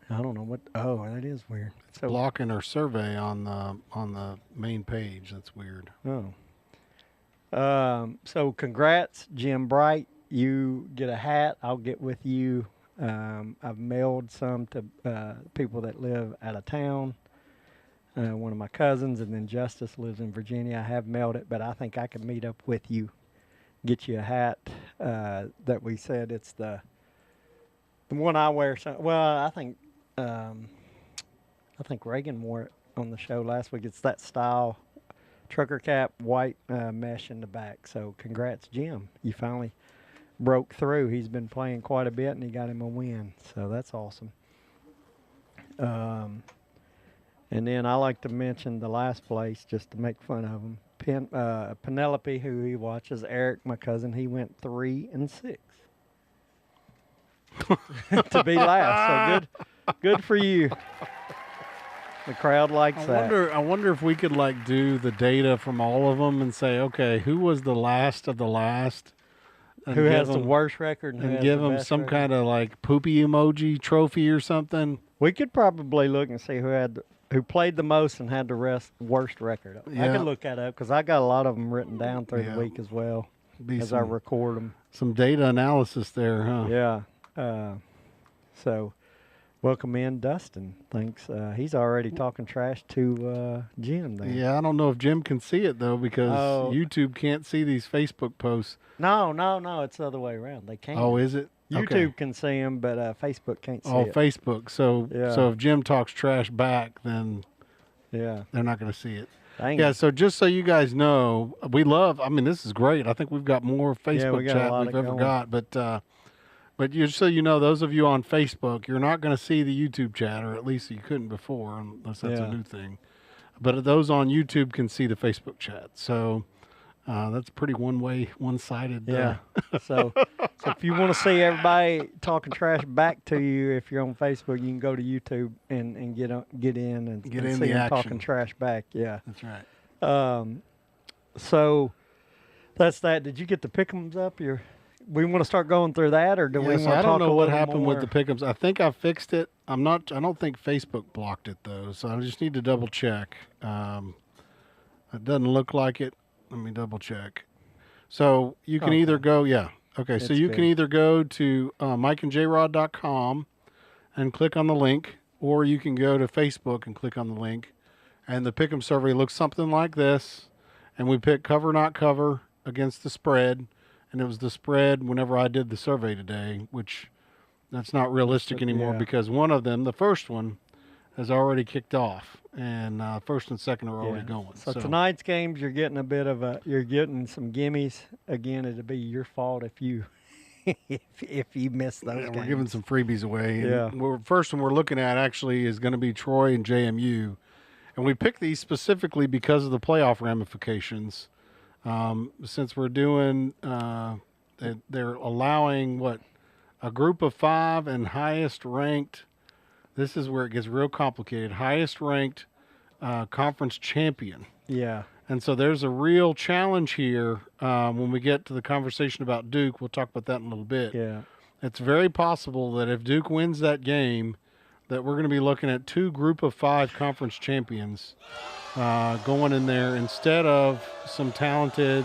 I don't know what. Oh, that is weird. It's blocking our survey on the main page. That's weird. Oh. So congrats, Jim Bright. You get a hat. I'll get with you. I've mailed some to people that live out of town. One of my cousins, and then Justice lives in Virginia. I have mailed it, but I think I can meet up with you, get you a hat that we said it's the one I wear. Well, I think Reagan wore it on the show last week. It's that style trucker cap, white mesh in the back. So congrats, Jim. You finally broke through. He's been playing quite a bit, and he got him a win. So that's awesome. And then I like to mention the last place just to make fun of him. Penelope, who he watches, Eric, my cousin, he went 3-6 to be last. So good for you. The crowd likes that. I wonder if we could do the data from all of them and say, okay, who was the last of the last? Who has the worst record? And give them some kind of poopy emoji trophy or something. We could probably look and see who played the most and had the worst record. Yeah. I could look that up because I got a lot of them written down through the week as well I record them. Some data analysis there, huh? Yeah. So welcome in Dustin. Thanks. He's already talking trash to Jim there. Yeah, I don't know if Jim can see it, though, because YouTube can't see these Facebook posts. No. It's the other way around. They can't. Oh, is it? YouTube can see them, but Facebook can't see it. Oh, Facebook. So if Jim talks trash back, then they're not going to see it. Dang it. So just so you guys know, this is great. I think we've got more Facebook chat we've ever got. But just so you know, those of you on Facebook, you're not going to see the YouTube chat, or at least you couldn't before, unless that's a new thing. But those on YouTube can see the Facebook chat. So that's pretty one-sided. Yeah. So if you want to see everybody talking trash back to you, if you're on Facebook, you can go to YouTube and get in and see them talking trash back. Yeah. That's right. So that's that. Did you get the pick'ems up? We want to start going through that, or do we want to talk I don't know what happened more? with the pick'ems. I think I fixed it. I don't think Facebook blocked it though, so I just need to double check. It doesn't look like it. Let me double check. So you can either go, Okay, so It's you good. can either go to mikeandjrod.com and click on the link, or you can go to Facebook and click on the link. And the pick'em survey looks something like this. And we pick cover, not cover against the spread. And it was the spread whenever I did the survey today, which that's not realistic anymore Yeah. because one of them, the first one, has already kicked off. And first and second are already Yeah. going. So tonight's games, you're getting you're getting some gimmies. Again, it'll be your fault if you if you miss those yeah, games. we're giving some freebies away. And Yeah. first one we're looking at actually is going to be Troy and JMU. And we picked these specifically because of the playoff ramifications. Since we're doing, they're allowing a group of 5 and highest ranked. This is where it gets real complicated. Highest ranked conference champion. Yeah. And so there's a real challenge here when we get to the conversation about Duke. We'll talk about that in a little bit. Yeah. It's very possible that if Duke wins that game, that we're going to be looking at 2 group of 5 conference champions going in there instead of some talented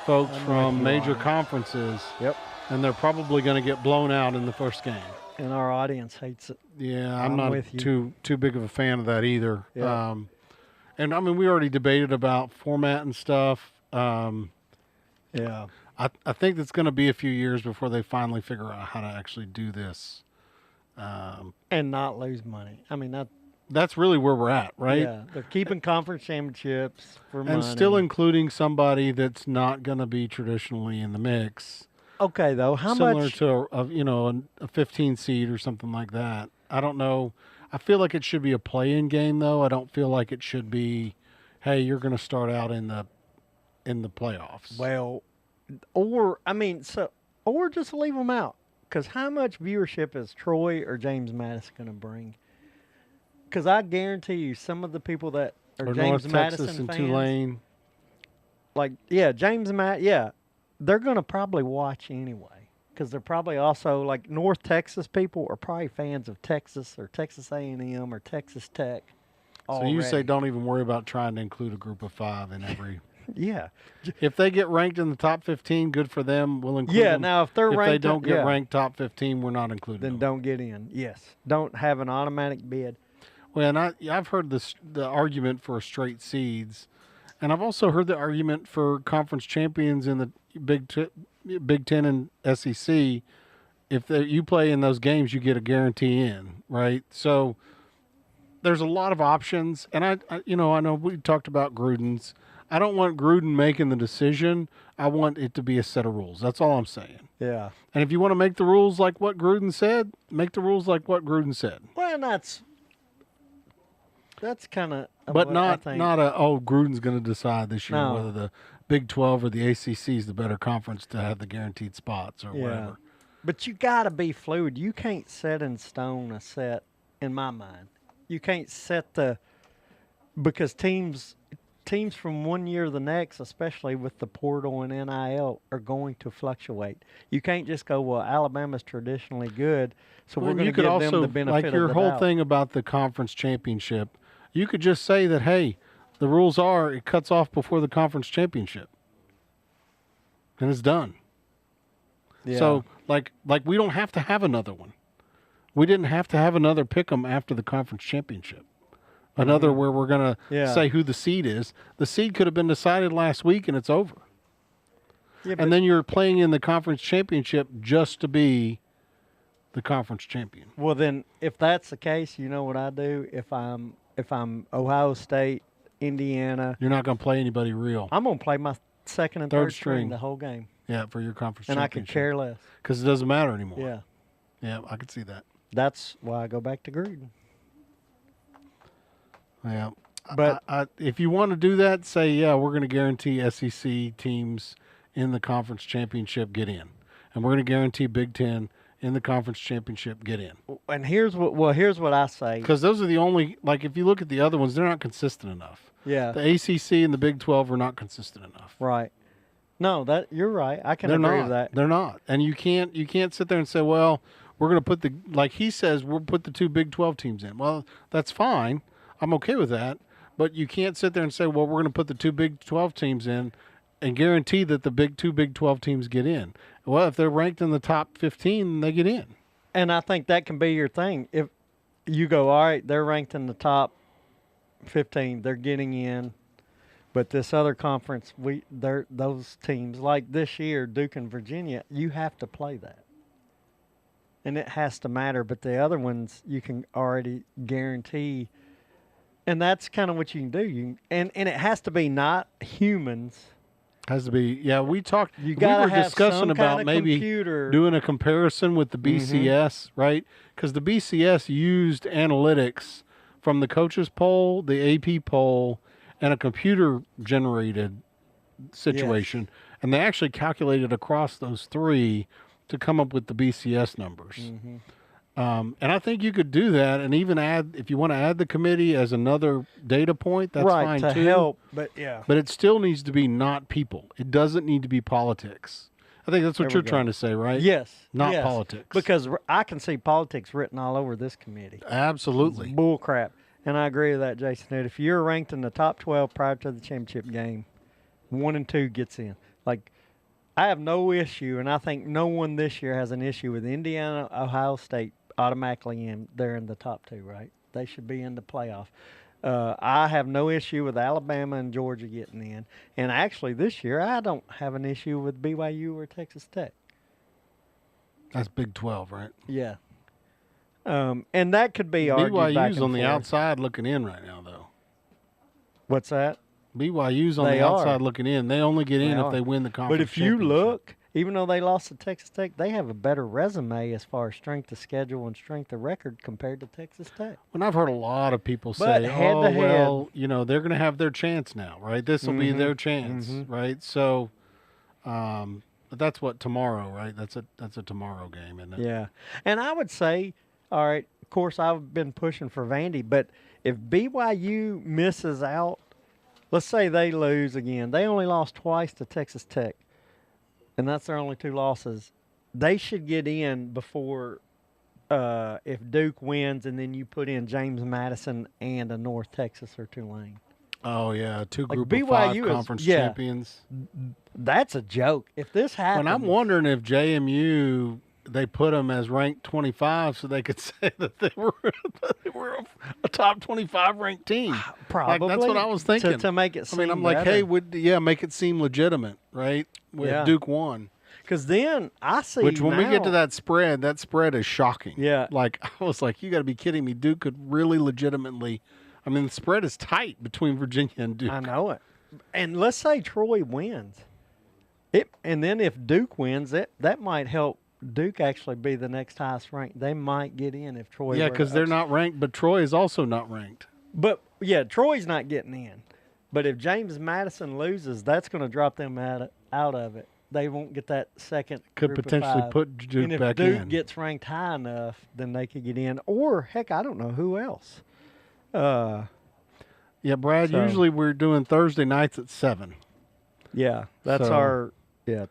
folks from major conferences. Yep. And they're probably going to get blown out in the first game. And our audience hates it. Yeah, I'm not with you. too big of a fan of that either. Yeah. And I mean, we already debated about format and stuff. Yeah. I think it's going to be a few years before they finally figure out how to actually do this. And not lose money. I mean, That's really where we're at, right? yeah, they're keeping conference championships for money. And still including somebody that's not going to be traditionally in the mix. Okay, though, how Similar much? to a 15 seed or something like that. I don't know. I feel like it should be a play-in game, though. I don't feel like it should be, hey, you're going to start out in the playoffs. Well, or just leave them out. Because how much viewership is Troy or James Madison going to bring? Because I guarantee you, some of the people that are or James North Madison Texas and fans, Tulane. they're going to probably watch anyway. Because they're probably also like North Texas people are probably fans of Texas or Texas A&M or Texas Tech. So you say already. don't even worry about trying to include a group of 5 in every. Yeah. If they get ranked in the top 15, good for them. We'll include Yeah. them. Now if they're If ranked, they don't get yeah, ranked top 15, we're not including then them. don't get in. Yes. Don't have an automatic bid. Well, and I've heard the argument for straight seeds, and I've also heard the argument for conference champions in the Big Ten and SEC. If you play in those games, you get a guarantee in, right? So there's a lot of options, and I know we talked about Gruden's. I don't want Gruden making the decision. I want it to be a set of rules. That's all I'm saying. Yeah. And if you want to make the rules like what Gruden said, make the rules like what Gruden said. Well, and that's kind of. But Gruden's going to decide this year No. whether the Big 12 or the ACC is the better conference to have the guaranteed spots or whatever. But you got to be fluid. You can't set in stone a set, in my mind. You can't set because teams from one year to the next, especially with the portal and NIL, are going to fluctuate. You can't just go, well, Alabama's traditionally good, so we're going to give them the benefit like your of the whole doubt. thing about the conference championship, you could just say that, hey, the rules are it cuts off before the conference championship. And it's done. Yeah. So, like we don't have to have another one. We didn't have to have another pick'em after the conference championship. Another where we're going to say who the seed is. The seed could have been decided last week and it's over. Yeah, And then you're playing in the conference championship just to be the conference champion. well, then, if that's the case, you know what I do? If I'm Ohio State, Indiana, You're not going to play anybody real. I'm going to play my second and Third third string string. the whole game. Yeah, for your conference And I championship. could care less. Because it doesn't matter anymore. Yeah. Yeah, I could see that. That's why I go back to Gruden. Yeah. But if you want to do that, say, yeah, we're going to guarantee SEC teams in the conference championship get in. And we're going to guarantee Big Ten in the conference championship get in. and here's what I say. Because those are the only, like if you look at the other ones, they're not consistent enough. Yeah. The ACC and the Big 12 are not consistent enough. Right. No, that you're right. I can They're agree not. with that. They're not. And you can't sit there and say, well, we're going to put like he says, we'll put the 2 Big 12 teams in. Well, that's fine. I'm okay with that. But you can't sit there and say, well, we're going to put the 2 Big 12 teams in and guarantee that the 2 Big 12 teams get in. Well, if they're ranked in the top 15, they get in. And I think that can be your thing. If you go, all right, they're ranked in the top 15, they're getting in. But this other conference, those teams, like this year, Duke and Virginia, you have to play that. And it has to matter. But the other ones, you can already guarantee. And that's kind of what you can do. And it has to be not humans. Has to be, yeah. We You gotta were have discussing some about kind of maybe computer. doing a comparison with the BCS, right? Because the BCS used analytics from the coaches poll, the AP poll, and a computer generated situation, and they actually calculated across those three to come up with the BCS numbers. And I think you could do that, and even add, if you want to add the committee as another data point, that's fine to too. help, but yeah. But it still needs to be not people. It doesn't need to be politics. I think that's what you're trying to say, right? Yes. Not yes. politics. Because I can see politics written all over this committee. Absolutely. Bull crap. And I agree with that, Jason. That if you're ranked in the top 12 prior to the championship game, 1 and 2 gets in. Like, I have no issue, and I think no one this year has an issue with Indiana, Ohio State automatically in. They're in the top 2, right? They should be in the playoff. I have no issue with Alabama and Georgia getting in. And actually, this year, I don't have an issue with BYU or Texas Tech. That's Big 12, right? Yeah. And that could be argued back BYU's and on the forth. outside looking in right now, though. What's that? BYU's on They the are. outside looking in. They only get in They if are. they win the conference But if you championship. look, even though they lost to Texas Tech, they have a better resume as far as strength of schedule and strength of record compared to Texas Tech. When I've heard a lot of people But say, head "Oh, to head- well, you know, they're going to have their chance now, right? This will be their chance, right?" So, but that's what tomorrow, right? That's a tomorrow game, isn't it? Yeah. And I would say, all right, of course, I've been pushing for Vandy, but if BYU misses out, let's say they lose again. They only lost twice to Texas Tech, and that's their only 2 losses. They should get in before if Duke wins, and then you put in James Madison and a North Texas or Tulane. Oh yeah, 2 Like group of 5 BYU is- conference yeah. champions. That's a joke. If this happens, And I'm wondering if JMU, they put them as ranked 25 so they could say that they were a top 25 ranked team. probably Like, that's what I was thinking. to make it seem I mean, I'm like, better. hey, make it seem legitimate, right? With Yeah. Duke won. Because then I see Which when we get to now- that spread is shocking. Yeah. Like, I was like, you got to be kidding me. Duke could really legitimately, I mean, the spread is tight between Virginia and Duke. I know it. And let's say Troy wins. And then if Duke wins, that might help Duke actually be the next highest ranked. They might get in if Troy Yeah, were to because they're upset. not ranked, but Troy is also not ranked. But, yeah, Troy's not getting in. But if James Madison loses, that's going to drop them out of it. They won't get that second Could group of potentially 5. put Duke and if back Duke in. gets ranked high enough, then they could get in. Or, heck, I don't know who else. Yeah, Brad, So- usually we're doing Thursday nights at 7. Yeah, that's So- our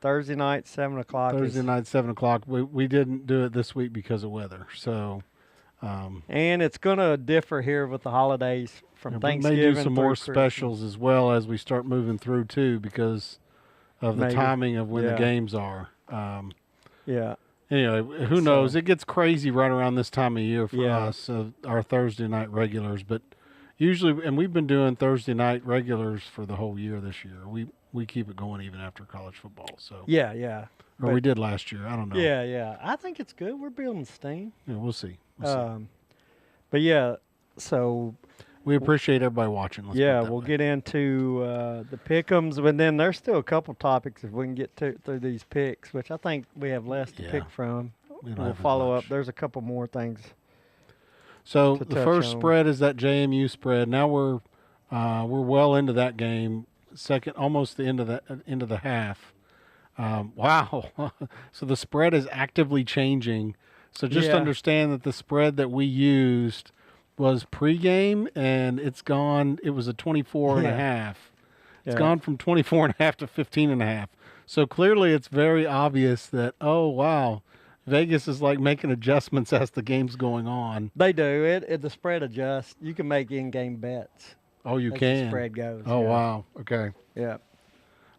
Thursday night, 7 o'clock. Thursday night, 7 o'clock. We didn't do it this week because of weather. So And it's going to differ here with the holidays from we Thanksgiving may do some more through specials as well as we start moving through too because of the Maybe. timing of when the Yeah. games are. Christmas. Yeah. Anyway, who knows? It gets crazy right around this time of year for Yeah. us, our Thursday night regulars. But usually, and we've been doing Thursday night regulars for the whole year this year. We keep it going even after college football. So Yeah, yeah. or we did last year. I don't know. Yeah, yeah. I think it's good. We're building steam. Yeah, we'll see. We'll see. But yeah, so We appreciate everybody watching. Let's put it yeah, that we'll way. get into the pick'ems, but then there's still a couple topics if we can get through these picks, which I think we have less to Yeah. pick from. We don't We'll have as follow up. much. There's a couple more things. So to the touch first on. spread is that JMU spread. Now we're well into that game. Almost the end of the half. Wow. So the spread is actively changing. So just Yeah. understand that the spread that we used was pregame, and it's gone. It was a 24 and a Yeah. half. It's Yeah. gone from 24 and a half to 15 and a half. So clearly it's very obvious that, oh, wow, Vegas is like making adjustments as the game's going on. They do it. The spread adjusts. You can make in-game bets. Oh, you as can. the spread goes. Oh, yeah. wow. Okay. Yeah.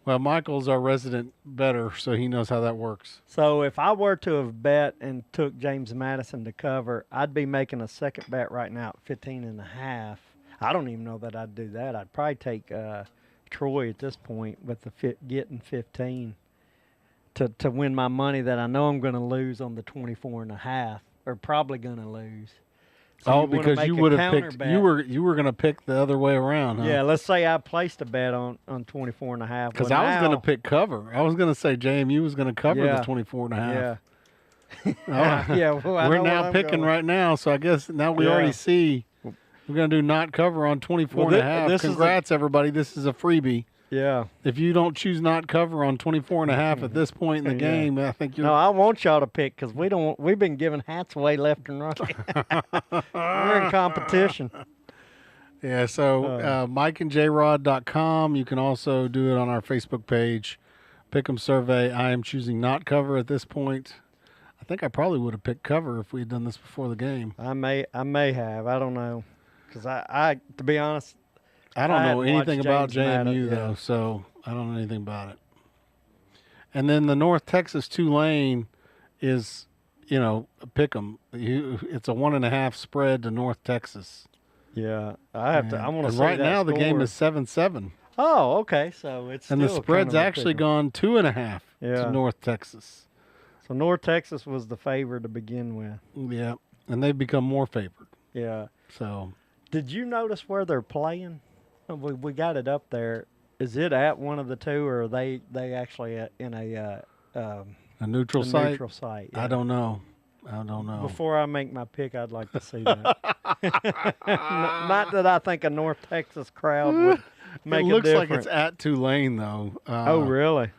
Well, Michael's our resident bettor, so he knows how that works. So if I were to have bet and took James Madison to cover, I'd be making a second bet right now at 15.5. I don't even know that I'd do that. I'd probably take Troy at this point with the getting 15 to win my money that I know I'm going to lose on the 24.5, or probably going to lose. So because you would have picked you were going to pick the other way around, huh? Yeah, let's say I placed a bet on 24.5. Because I was going to pick cover. I was going to say JMU was going to cover the 24.5. Yeah. Yeah. Well, we're now picking right now, so I guess now we already see we're going to do not cover on 24.5. Congrats, everybody. This is a freebie. Yeah. If you don't choose not cover on 24.5 at this point in the game, I think you're. No, I want y'all to pick because we've been giving hats away left and right. We're in competition. Yeah, so MikeandJrod.com. You can also do it on our Facebook page. Pick'em survey. I am choosing not cover at this point. I think I probably would have picked cover if we had done this before the game. I may have. I don't know. Because I to be honest, I don't know anything about James JMU, though, so I don't know anything about it. And then the North Texas Tulane is, pick 'em. It's a 1.5 spread to North Texas. Yeah, I want to say right now the game is 7-7. Oh, okay. So it's and the spread's actually gone 2.5 to North Texas. So North Texas was the favorite to begin with. Yeah, and they've become more favored. Yeah. So, did you notice where they're playing? We got it up there. Is it at one of the two, or are they actually in a neutral site? Neutral site. Yeah. I don't know. Before I make my pick, I'd like to see that. Not that I think a North Texas crowd would make a difference. It looks like it's at Tulane, though. Oh, really?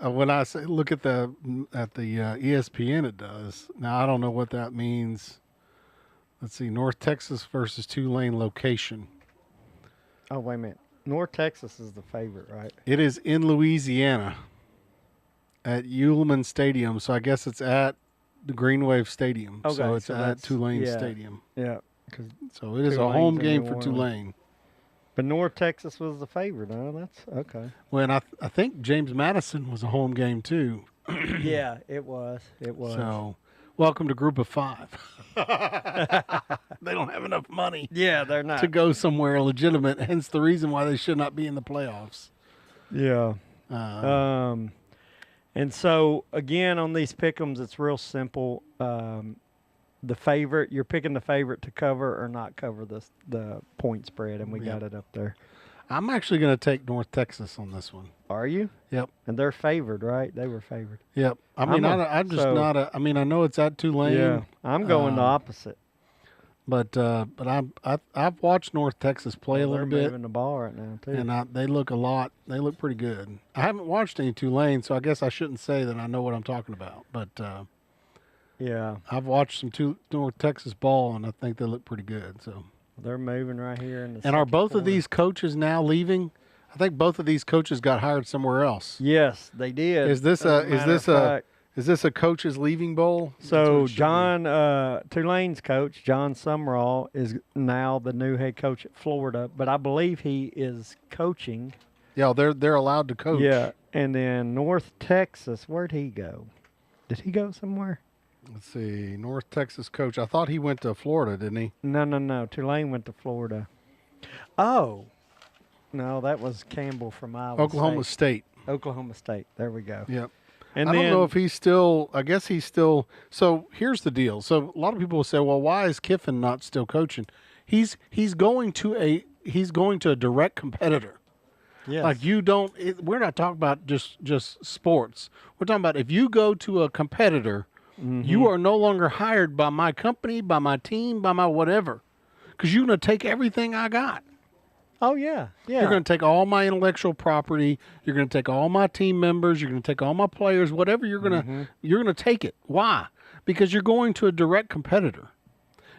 When I say look at the ESPN, it does. Now I don't know what that means. Let's see, North Texas versus Tulane location. Oh, wait a minute. North Texas is the favorite, right? It is in Louisiana at Ullman Stadium, so I guess it's at the Green Wave Stadium. Okay, so it's at Tulane Stadium. Yeah. So it is a home game for Tulane. But North Texas was the favorite, huh? That's okay. Well, and I think James Madison was a home game, too. Yeah, it was. It was. So, welcome to Group of Five. They don't have enough money. Yeah, they're not. To go somewhere legitimate, hence the reason why they should not be in the playoffs. Yeah. And so, again, on these pick'ems, it's real simple. The favorite, you're picking the favorite to cover or not cover the point spread, and we got it up there. I'm actually going to take North Texas on this one. Are you? Yep. And they're favored, right? They were favored. Yep. I know it's at Tulane. Yeah. I'm going the opposite. But I've watched North Texas play a little bit. They're moving the ball right now too. And they look pretty good. I haven't watched any Tulane, so I guess I shouldn't say that I know what I'm talking about. But yeah, I've watched some North Texas ball, and I think they look pretty good. So they're moving right here in the. And are both of these coaches now leaving? I think both of these coaches got hired somewhere else. Yes, they did. Is this a coaches leaving bowl? So Tulane's coach, John Sumrall, is now the new head coach at Florida, but I believe he is coaching. Yeah, they're allowed to coach. Yeah, and then North Texas, where'd he go? Did he go somewhere? Let's see, North Texas coach. I thought he went to Florida, didn't he? No. Tulane went to Florida. Oh. No, that was Campbell from Oklahoma State. Oklahoma State. There we go. Yep. And I don't know if he's still. I guess he's still. So here's the deal. So a lot of people will say, "Well, why is Kiffin not still coaching?" He's going to a direct competitor. Yes. Like we're not talking about just sports. We're talking about if you go to a competitor, you are no longer hired by my company, by my team, by my whatever, because you're going to take everything I got. Oh, yeah. You're going to take all my intellectual property. You're going to take all my team members. You're going to take all my players, whatever you're going to take it. Why? Because you're going to a direct competitor.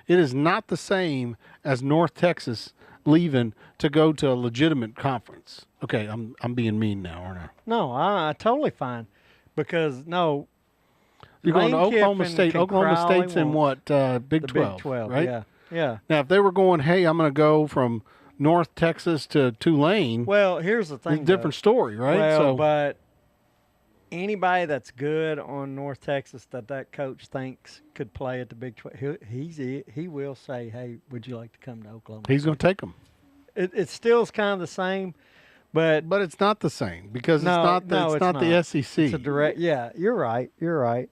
It is not the same as North Texas leaving to go to a legitimate conference. Okay, I'm being mean now, aren't I? No, I totally fine. Because, no. You're going to Oklahoma State. Oklahoma State's in what? Big 12, Big 12, right? Yeah. Yeah. Now, if they were going, hey, I'm going to go from North Texas to Tulane, Well, here's the thing. it's a different story, right? Well, but anybody that's good on North Texas that coach thinks could play at the Big 12, he will say, "Hey, would you like to come to Oklahoma?" he's going to take them. It still is kind of the same, but it's not the same because No, it's not the SEC. it's a direct. Yeah, you're right. You're right.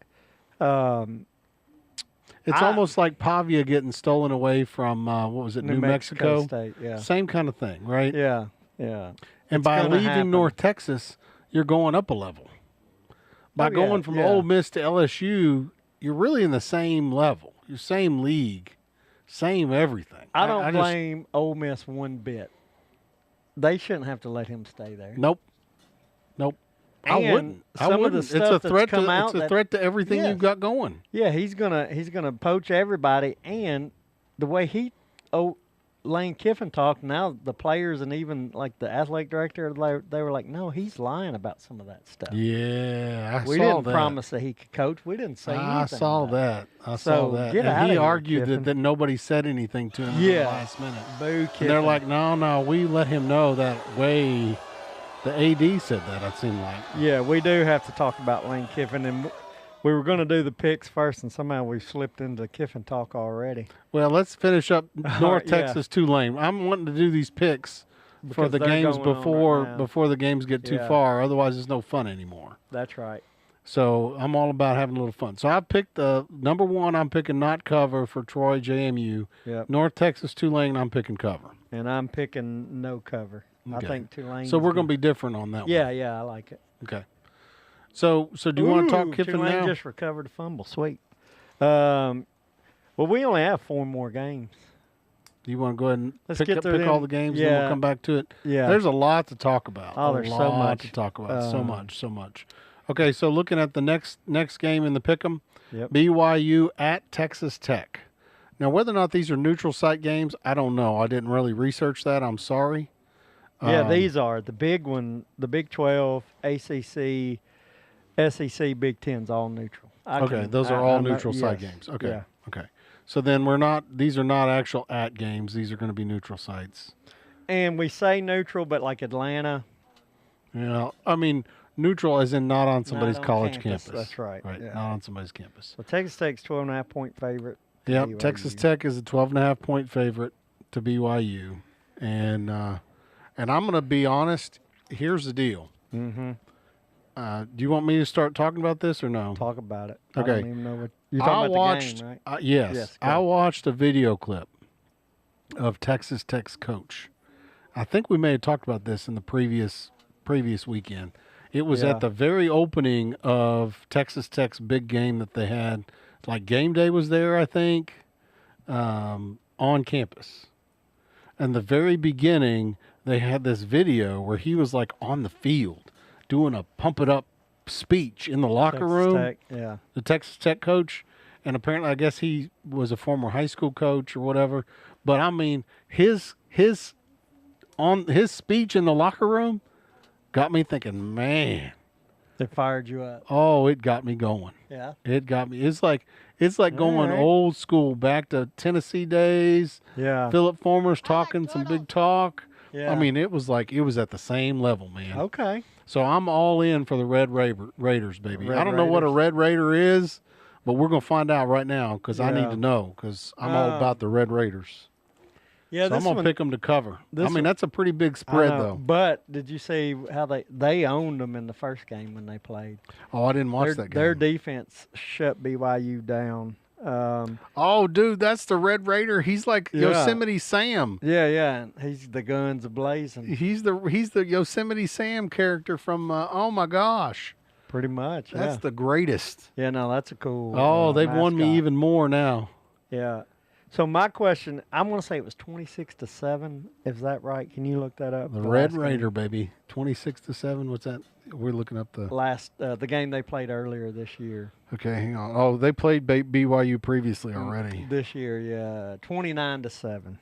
It's almost like Pavia getting stolen away from what was it, New Mexico State. Yeah, Same kind of thing, right? yeah, yeah. And It's by gonna leaving happen. North Texas, you're going up a level. By Oh, yeah, going from yeah. Ole Miss to LSU, you're really in the same level, your same league, same everything. I don't just- blame Ole Miss one bit. They shouldn't have to let him stay there. Nope. I And wouldn't. some of the It's stuff a that's threat come to out it's a that- threat to everything Yes. you've got going. Yeah, he's gonna poach everybody, and the way Lane Kiffin talked, now the players and even like the athletic director, they were like, no, he's lying about some of that stuff. Yeah, We saw didn't that. promise that he could coach. We didn't say anything. I saw about that. I So, saw that. get And outta he here, argued Kiffin. that nobody said anything to him at Yeah. the last minute. it. Boo, Kiffin. And they're like, no, we let him know that way. The AD said that, it seemed like. yeah, we do have to talk about Lane Kiffin, and we were going to do the picks first, and somehow we slipped into Kiffin talk already. Well, let's finish up North yeah. Texas, Tulane. I'm wanting to do these picks for Because the they're games going on before right now. before the games get too Yeah. far. Otherwise, it's no fun anymore. That's right. So I'm all about having a little fun. So I picked the number one. I'm picking not cover for Troy JMU. Yep. North Texas, Tulane. I'm picking cover. And I'm picking no cover. Okay. I think Tulane. So we're going to be different on that Yeah, one. yeah, I like it. Okay. So do you want to talk Ooh, Kiffin Tulane now? just recovered a fumble. Sweet. Well, we only have 4 more games. Do you want to go ahead and Let's pick get through all them. the games, and then Yeah. we'll come back to it? Yeah. There's a lot to talk about. Oh, a there's so lot much. to talk about. So Um, much. Okay, so looking at the next game in the pick'em, Yep. BYU at Texas Tech. Now, whether or not these are neutral site games, I don't know. I didn't really research that. I'm sorry. Yeah, these are the big one, the Big 12, ACC, SEC, Big 10's all neutral. Those are all I'm not- neutral site yes, games. Okay. yeah. Okay. So then these are not actual at games. These are going to be neutral sites. And we say neutral, but like Atlanta. Yeah. I mean, neutral as in not on somebody's on college campus, campus. that's right, Right. yeah. Not on somebody's campus. So Texas Tech's 12.5-point favorite. to Yep. BYU. Texas Tech is a 12.5-point favorite to BYU. And I'm going to be honest. Here's the deal. Mm-hmm. Do you want me to start talking about this or no? Talk about it. Okay. I don't even know what you're talking about the game, right? Yes. Yes, go. I watched a video clip of Texas Tech's coach. I think we may have talked about this in the previous weekend. It was Yeah. at the very opening of Texas Tech's big game that they had. Like game day was there, I think, on campus. And the very beginning, they had this video where he was like on the field doing a pump it up speech in the locker Texas room. Tech, yeah. The Texas Tech coach, and apparently I guess he was a former high school coach or whatever. But I mean, his speech in the locker room got me thinking, man, They fired you up. oh, it got me going. Yeah. It got me. It's like going right. old school, back to Tennessee days. Yeah. Philip Former's talking some big talk. Yeah. I mean, it was at the same level, man. Okay. So I'm all in for the Red Raiders, baby. Red I don't know what a Raiders. Red Raider is, but we're going to find out right now because I need Yeah. to know because I'm all about the Red Raiders. Yeah, So I'm this going to one, pick them to cover. I this mean, one- that's a pretty big I spread, know, though. But did you see how they owned them in the first game when they played? Oh, I didn't watch that game. Their defense shut BYU down. Oh, dude, that's the Red Raider. He's like Yeah. Yosemite Sam. Yeah, and he's the guns ablazing. He's the Yosemite Sam character from. Oh my gosh, Pretty much. that's yeah. the greatest. Yeah, no, that's a cool. Oh, they've won me mascot. even more now. Yeah. So my question, I'm going to say it was 26-7. Is that right? Can you look that up? The last Red game? Raider, baby, 26-7. What's that? We're looking up the. The game they played earlier this year. Okay, hang on. Oh, they played BYU previously already. This year, yeah, 29-7.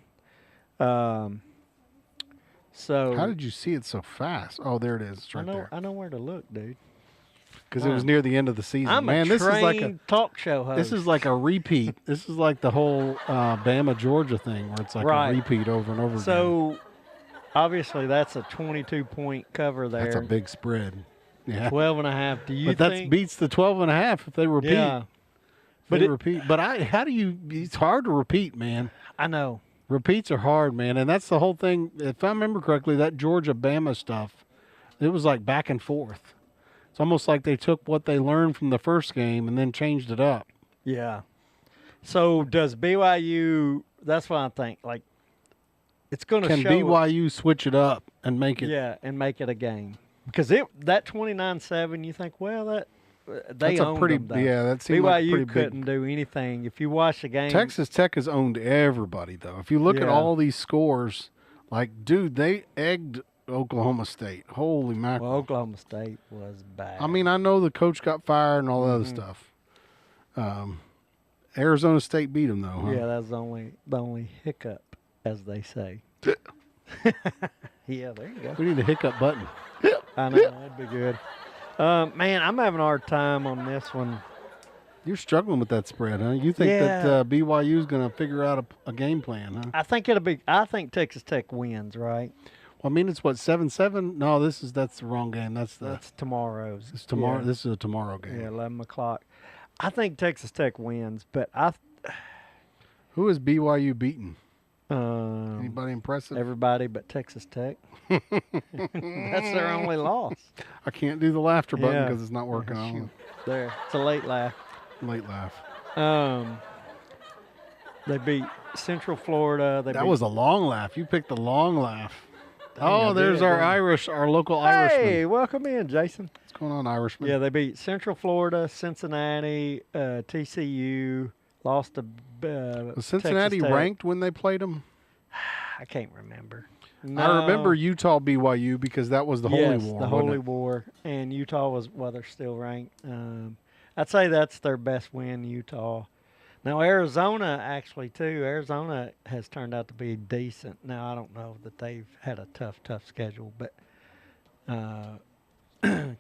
So How did you see it so fast? Oh, there it is. It's right there. I know where to look, dude. Because it was near the end of the season. I'm Man, a this is like trained talk show host. this is like a repeat. This is like the whole Bama Georgia thing where it's like Right. a repeat over and over again. So obviously that's a 22-point cover there. That's a big spread. Yeah. 12.5. Do you But that think? beats the 12.5 if they repeat. Yeah. But repeat. But how do you? It's hard to repeat, man. I know. Repeats are hard, man, and that's the whole thing. If I remember correctly, that Georgia-Bama stuff, it was like back and forth. It's almost like they took what they learned from the first game and then changed it up. Yeah. So does BYU? That's what I think. Like, it's going to Can show. BYU switch it up and make it? Yeah, and make it a game. Because that 29-7, you think, well, they That's a owned pretty. them, though. Yeah, that seemed like BYU pretty couldn't big. do anything. If you watch the game, Texas Tech has owned everybody, though. If you look at Yeah. all these scores, like, dude, they egged Oklahoma State. Holy mackerel! well, Oklahoma State was bad. I mean, I know the coach got fired and all the other stuff. Arizona State beat them, though. Huh? yeah, that's the only hiccup, as they say. Yeah, there you go. We need a hiccup button. I know that'd be good. Man, I'm having a hard time on this one. You're struggling with that spread, huh? You think Yeah. that BYU is going to figure out a game plan, huh? I think it'll be. I think Texas Tech wins. Right? Well, I mean, it's what 7-7. No, that's the wrong game. That's tomorrow's. it's tomorrow. Yeah. This is a tomorrow game. Yeah, 11 o'clock. I think Texas Tech wins, but Who is BYU beaten? Anybody impressive? everybody but Texas Tech. That's their only loss. I can't do the laughter button Yeah. because it's not working on There, it's a late laugh. late laugh. They beat Central Florida. That was a long laugh. You picked the long laugh. I There's did, our didn't our local Hey, Irishman. welcome in, Jason. What's going on, Irishman? Yeah, they beat Central Florida, Cincinnati, TCU, lost to Was Cincinnati Texas Tech. ranked when they played them? I can't remember. I remember Utah BYU because that was the Holy Yes, War. the wasn't Holy it? War, and Utah was they're still ranked. I'd say that's their best win, Utah. Now Arizona actually too. Arizona has turned out to be decent. Now I don't know that they've had a tough schedule, but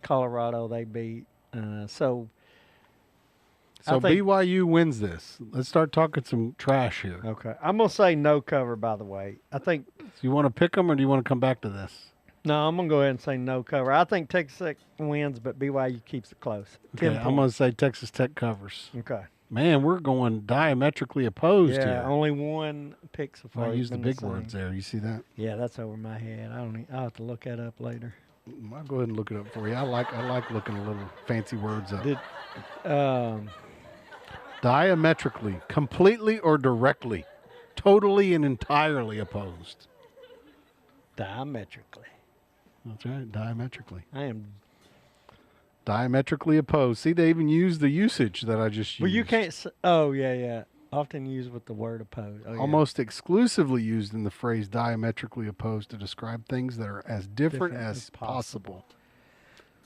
Colorado they beat. So I think- BYU wins this. Let's start talking some trash here. Okay, I'm gonna say no cover. By the way, I think So you want to pick them or do you want to come back to this? no. I'm gonna go ahead and say no cover. I think Texas Tech wins, but BYU keeps it close. Okay, 10 I'm going to say Texas Tech covers. Okay. Man, we're going diametrically opposed Yeah, here. only one pick so far. I has use the been big same. words there. You see that? Yeah, that's over my head. I'll have to look that up later. I'll go ahead and look it up for you. I like looking a little fancy words up. Did Diametrically, completely or directly, totally and entirely opposed. diametrically? That's right, diametrically. I am. Diametrically opposed. See, they even use the usage that I just used. Well, you can't. Oh yeah. Often used with the word opposed. Oh, yeah. Almost exclusively used in the phrase diametrically opposed to describe things that are as different as possible.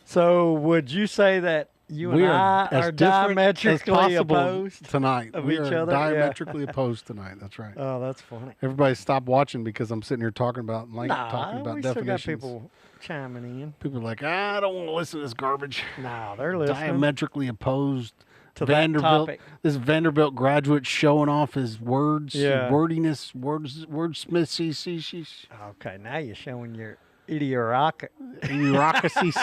So would you say that you and I as are different as diametrically possible opposed tonight. of We each are other? Yeah. diametrically opposed tonight. That's right. Oh, that's funny. Everybody stop watching because I'm sitting here talking about talking about we definitions. still got people chiming in. People are like, I don't want to listen to this garbage. No, they're listening. Diametrically opposed To that Vanderbilt. topic. This Vanderbilt graduate showing off his words, Yeah. wordiness, wordsmith. Okay, now you're showing your idiocracy. Idiocracies.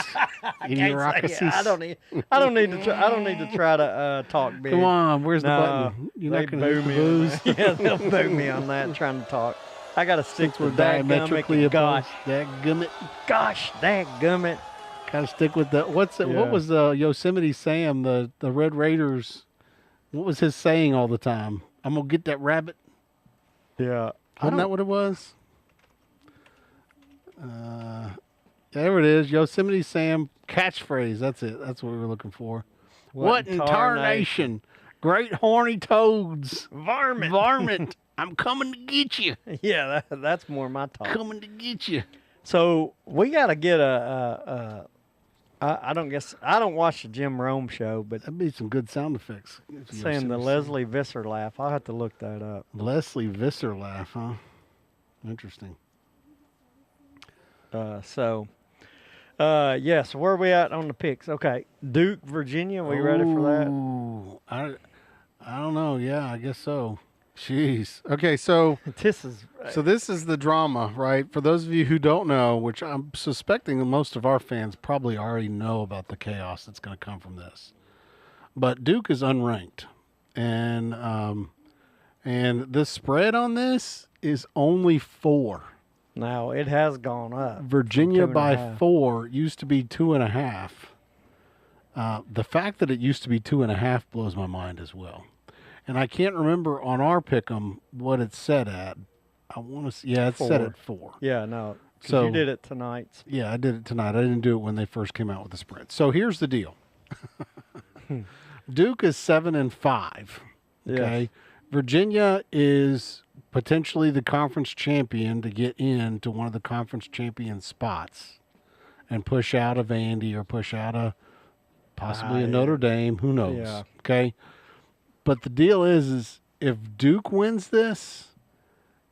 Idiocracies. I don't need to try to talk big. Come on, where's the No, button? You're they not going to boo hit the me. on booze. that. Yeah, they'll boo me on that trying to talk. I got to stick Since we're with that diametrically gummit. Gosh, opposed. Dadgummit. gosh, that gummit. Gotta stick with the What Yeah. was Yosemite Sam, the Red Raiders? What was his saying all the time? I'm gonna get that rabbit. Yeah, Wasn't that what it was? There it is, Yosemite Sam catchphrase. That's it. That's what we were looking for. What in tarnation? Great horny toads, varmint. I'm coming to get you. Yeah, that's more my talk. Coming to get you. So we got to get I don't watch the Jim Rome show, but That'd be some good sound effects. saying the Leslie Visser laugh, I'll have to look that up. Leslie Visser laugh, huh? Interesting. Yes, where are we at on the picks? Okay, Duke, Virginia, we ready for that? Ooh, I don't know. Yeah, I guess so. Jeez. Okay, so This is this is the drama, right? For those of you who don't know, which I'm suspecting that most of our fans probably already know about the chaos that's going to come from this. But Duke is unranked, and the spread on this is only 4. now it has gone up. Virginia from by 2.5. 4 used to be 2.5. The fact that it used to be 2.5 blows my mind as well. And I can't remember on our pick'em what it's set at. I want to. Yeah, it's set 4. at 4. Yeah, no. 'Cause So you did it tonight. yeah, I did it tonight. I didn't do it when they first came out with the spread. So here's the deal. Duke is 7-5. Okay, Yes. Virginia is potentially the conference champion to get into one of the conference champion spots and push out a Vandy or push out a possibly a Notre Dame. Who knows? Yeah. Okay. But the deal is if Duke wins this,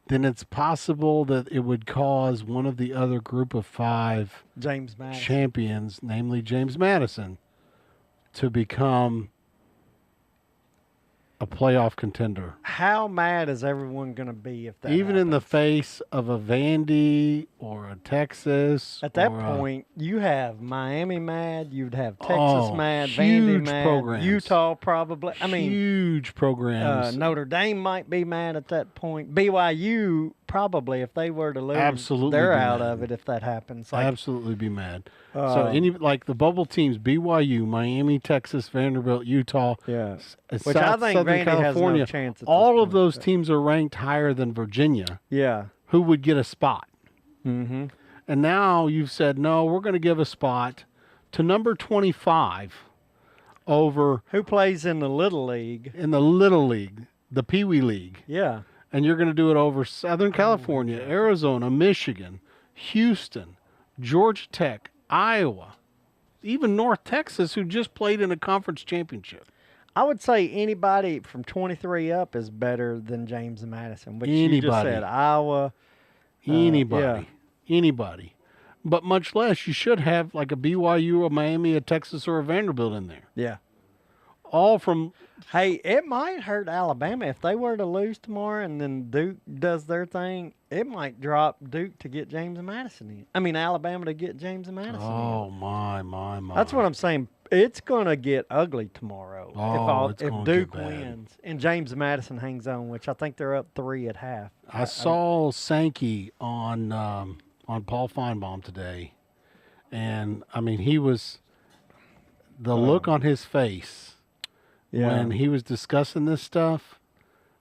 then it's possible that it would cause one of the other group of 5 James Madison. champions, namely James Madison, to become a playoff contender. How mad is everyone going to be if that Even in the happens? face of a Vandy or a Texas. At that or point, you have Miami mad, you'd have Texas Oh, mad, Vandy huge mad, programs. Utah probably. I mean, huge programs. Notre Dame might be mad at that point. BYU probably, if they were to lose, Absolutely they're be out mad. of it if that happens. Like, Absolutely be mad. So Uh, any like the bubble teams, BYU, Miami, Texas, Vanderbilt, Utah, yeah. Which Which I think Southern Vandy has no California, chance at this all of point, those but- teams are ranked higher than Virginia, Yeah. who would get a spot. Mm-hmm. And now you've said, no, we're going to give a spot to number 25 over Who plays in the Little League? in the Little League, the Pee Wee League. Yeah. And you're going to do it over Southern California, Arizona, Michigan, Houston, Georgia Tech, Iowa, even North Texas, who just played in a conference championship. I would say anybody from 23 up is better than James Madison, which you just Anybody. said. Iowa. Anybody. Anybody. But much less, you should have like a BYU, a Miami, a Texas, or a Vanderbilt in there. Yeah. All from Hey, it might hurt Alabama if they were to lose tomorrow and then Duke does their thing. It might drop Duke to get James Madison in. I mean, Alabama to get James Madison oh in. my. That's what I'm saying. It's going to get ugly tomorrow Oh, it's if gonna Duke get bad. wins and James Madison hangs on, which I think they're up 3 at half. I saw Sankey on Paul Feinbaum today, and I mean he was the look on his face when he was discussing this stuff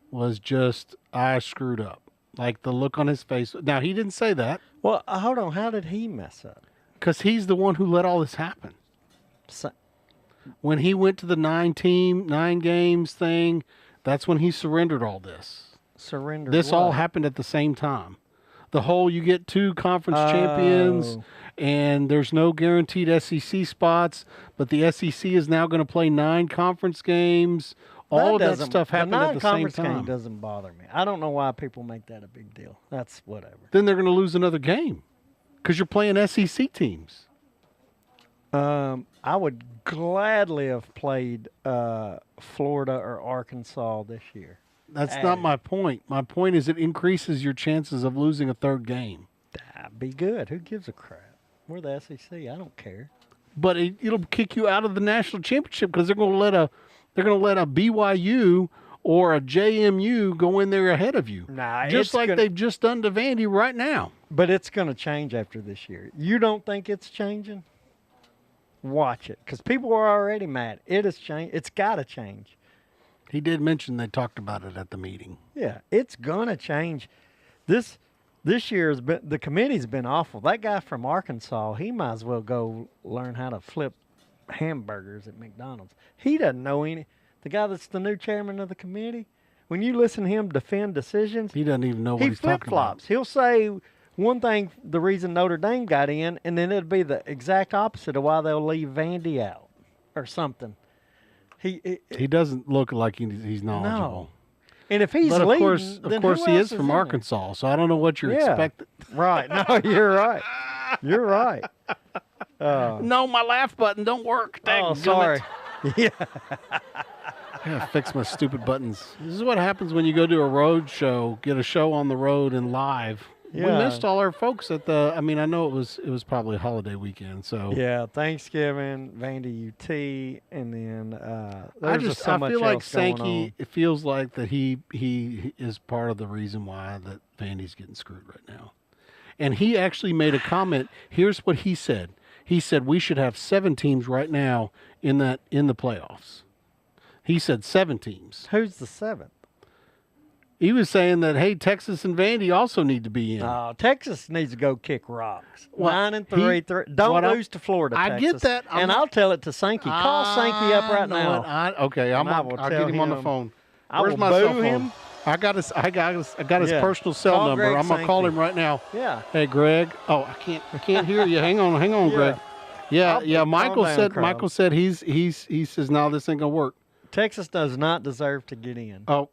was just I screwed up. Like the look on his face. Now he didn't say that Well, hold on. How did he mess up? because he's the one who let all this happen. So, When he went to the 9 games thing, that's when he surrendered all this. surrender. This all what? happened at the same time. The whole you get 2 conference champions Oh. and there's no guaranteed SEC spots, but the SEC is now going to play 9 conference games. All of that doesn't- stuff happened at the same non-conference game time. doesn't bother me. I don't know why people make that a big deal. That's whatever. Then they're going to lose another game because you're playing SEC teams. I would gladly have played Florida or Arkansas this year. That's not my point. My point is it increases your chances of losing a 3rd game. That'd be good. Who gives a crap? We're the SEC. I don't care. But it'll kick you out of the national championship because they're going to let a BYU or a JMU go in there ahead of you. Nah, just it's like gonna- they've just done to Vandy right now. But it's going to change after this year. You don't think it's changing? Watch it, because people are already mad. It has changed. It's got to change. He did mention they talked about it at the meeting. Yeah, it's gonna change. This year has been, the committee's been awful. That guy from Arkansas, he might as well go learn how to flip hamburgers at McDonald's. He doesn't know any. The guy that's the new chairman of the committee, when you listen to him defend decisions, He doesn't even know what he he's flip talking about. flops. He'll say one thing, the reason Notre Dame got in, and then it'll be the exact opposite of why they'll leave Vandy out or something. He doesn't look like he's knowledgeable. And if he's But of leading, course, then he who else is from in there? Arkansas, so I don't know what you're Yeah. expecting. Right. No, you're right. You're right. No, my laugh button don't work. Oh, Dadgummit. sorry. Yeah. I gotta fix my stupid buttons. This is what happens when you go to a road show, get a show on the road and live. Yeah. We missed all our folks at the. I mean, I know it was probably a holiday weekend, so Yeah, Thanksgiving, Vandy UT, and then I there's so much feel like else going on. Sankey. It feels like that he is part of the reason why that Vandy's getting screwed right now. And he actually made a comment. Here's what he said. He said we should have 7 teams right now in the playoffs. He said 7 teams. Who's the 7th? He was saying that, hey, Texas and Vandy also need to be in. Oh, Texas needs to go kick rocks. Well, 9-3. Don't what lose to Florida, I Texas. get that. And I'll tell it to Sankey. Call Sankey up right now. Okay, And I will I'll tell get him on the him. phone. I Where's will my cell boo phone? him. I got his Yeah. personal cell Call number. Greg I'm gonna call Sankey. him right now. Yeah. Hey, Greg. Oh, I can't hear you. Hang on, Yeah. Greg. Yeah, Calm Michael down, said. Crow. Michael said he says no, this ain't gonna work. Texas does not deserve to get in. Oh,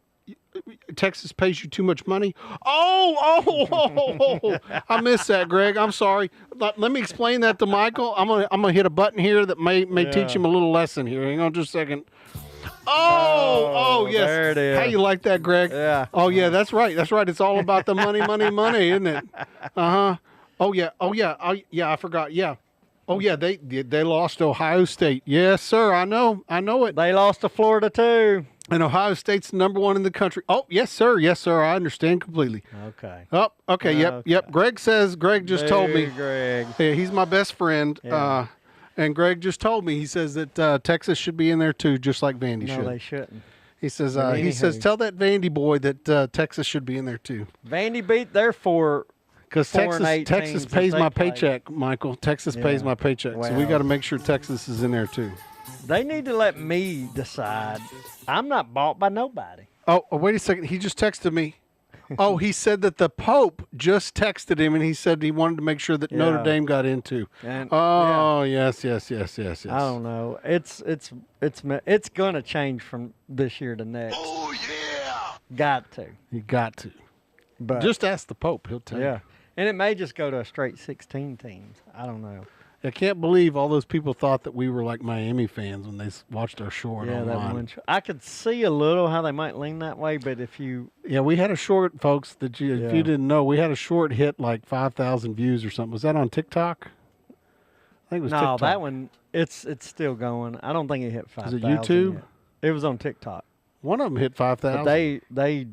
Texas pays you too much money. Oh, I missed that, Greg. I'm sorry. Let me explain that to Michael. I'm gonna hit a button here that may teach him a little lesson here. Hang on just a second. Oh, yes. there it is. How you like that, Greg? Yeah. Oh, yeah, that's right. That's right. It's all about the money, isn't it? Uh-huh. Oh, yeah. I forgot. Yeah. Oh, yeah, they lost to Ohio State. Yes, sir. I know it. They lost to Florida, too. And Ohio State's #1 in the country. Oh, yes, sir. Yes, sir. I understand completely. Okay. Oh, okay. Yep. Greg just told me. Greg. Yeah, he's my best friend. Yeah. And Greg just told me, he says that Texas should be in there too, just like Vandy should. No, they shouldn't. He says, But anywho. tell that Vandy boy that Texas should be in there too. Vandy beat their 4. Because 4 and 8 Texas teams pays that my they play. paycheck, Michael. Texas pays Yeah. my paycheck. So we Well. got to make sure Texas is in there too. They need to let me decide. I'm not bought by nobody. Oh, wait a second. He just texted me. Oh, he said that the Pope just texted him, and he said he wanted to make sure that Notre Yeah. Dame got into. And, Oh, yes. I don't know. It's gonna change from this year to next. Oh, yeah. Got to. You got to. But Just ask the Pope. He'll tell you. yeah, and it may just go to a straight 16 teams. I don't know. I can't believe all those people thought that we were like Miami fans when they watched our short Yeah, that online. one. I could see a little how they might lean that way, but if you Yeah, we had a short, folks. If Yeah. you didn't know, we had a short hit like 5,000 views or something. Was that on TikTok? I think it was no, TikTok. that one it's still going. I don't think it hit 5,000. YouTube? yet. It was on TikTok. One of them hit But 5,000. they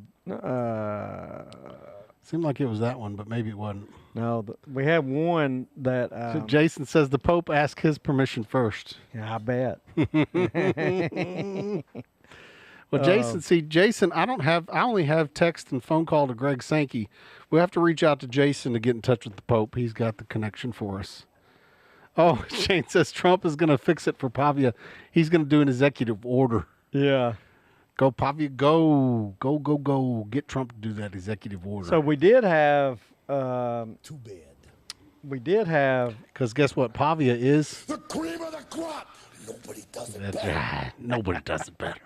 Seemed like it was that one, but maybe it wasn't. no, we had one that So Jason says the Pope asked his permission first. yeah, I bet. Well, Jason, I only have text and phone call to Greg Sankey. We have to reach out to Jason to get in touch with the Pope. He's got the connection for us. Oh, Shane says Trump is going to fix it for Pavia. He's going to do an executive order. Yeah. Go, Pavia, go. Get Trump to do that executive order. So we did have Too bad. we did have Because guess what? Pavia is. The cream of the crop. Nobody does it better. Nobody does it better.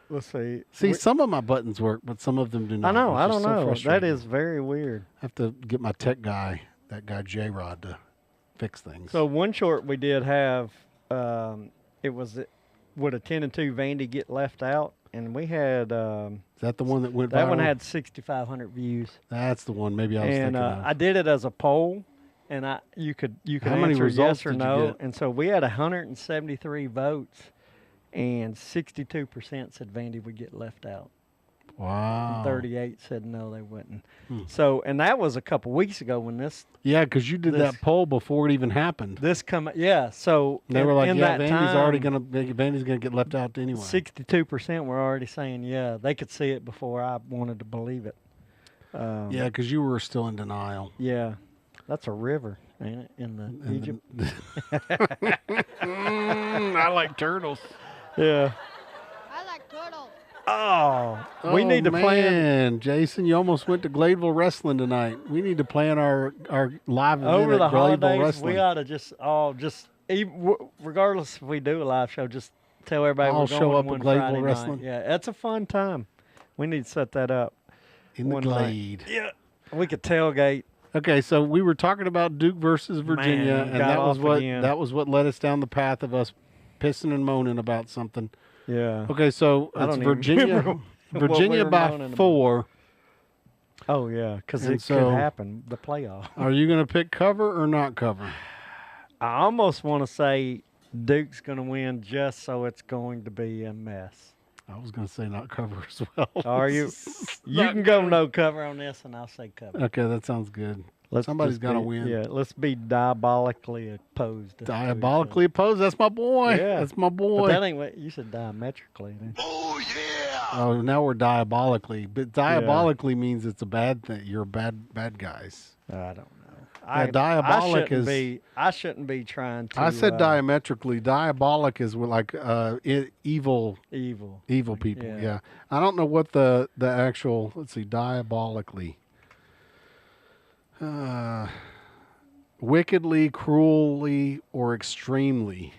let's see. See, some of my buttons work, but some of them do not. I know, which I is don't so know. That frustrating. is very weird. I have to get my tech guy, that guy Jrod, to fix things. So one short we did have it was would a 10-2 Vandy get left out? And we had Is that the one that went that viral? one had 6,500 views. That's the one. Maybe I was And thinking of. I did it as a poll, and you could How many answer results yes or did you no. get? And so we had 173 votes, and 62% said Vandy would get left out. Wow. And 38 said no, they wouldn't. So, and that was a couple weeks ago when this Yeah, because you did This- that poll before it even happened. yeah. So They were like, in yeah, that Vandy's gonna get left out anyway. 62% were already saying yeah. They could see it before I wanted to believe it. Yeah, because you were still in denial. Yeah, that's a river, ain't it? In the And Egypt. I like turtles. Yeah. I like turtles. Oh, we need to plan. Man, Jason, you almost went to Gladeville Wrestling tonight. We need to plan our live event Over the at Gladeville holidays, Wrestling. we ought to regardless if we do a live show, just tell everybody I'll we're show going up at one Gladeville Friday Wrestling. night. Yeah, that's a fun time. We need to set that up. in the one night. Glade. Yeah, we could tailgate. Okay, so we were talking about Duke versus Virginia, Man, and got off again. that was what led us down the path of us pissing and moaning about something. Yeah. Okay, so I it's don't even Virginia. remember what we Virginia were by moaning about. 4. Oh, yeah, because And it so- could happen, the playoff. Are you going to pick cover or not cover? I almost want to say Duke's going to win just so it's going to be a mess. I was going to say not cover as well. Are you? You Not can go cover. no cover on this, and I'll say cover. Okay, that sounds good. Let's Somebody's just got to be- win. Yeah, let's be diabolically opposed. to each other. Diabolically opposed. That's my boy. Yeah. That's my boy. But that ain't what you said diametrically. Didn't you? Oh, yeah. Oh, now we're diabolically. But diabolically means it's a bad thing. You're bad guys. I don't know. Diabolic is- I shouldn't be trying to. I said diametrically. Diabolic is like evil Evil. people. Yeah. Yeah. I don't know what the actual. Let's see. Diabolically. Wickedly, cruelly, or extremely.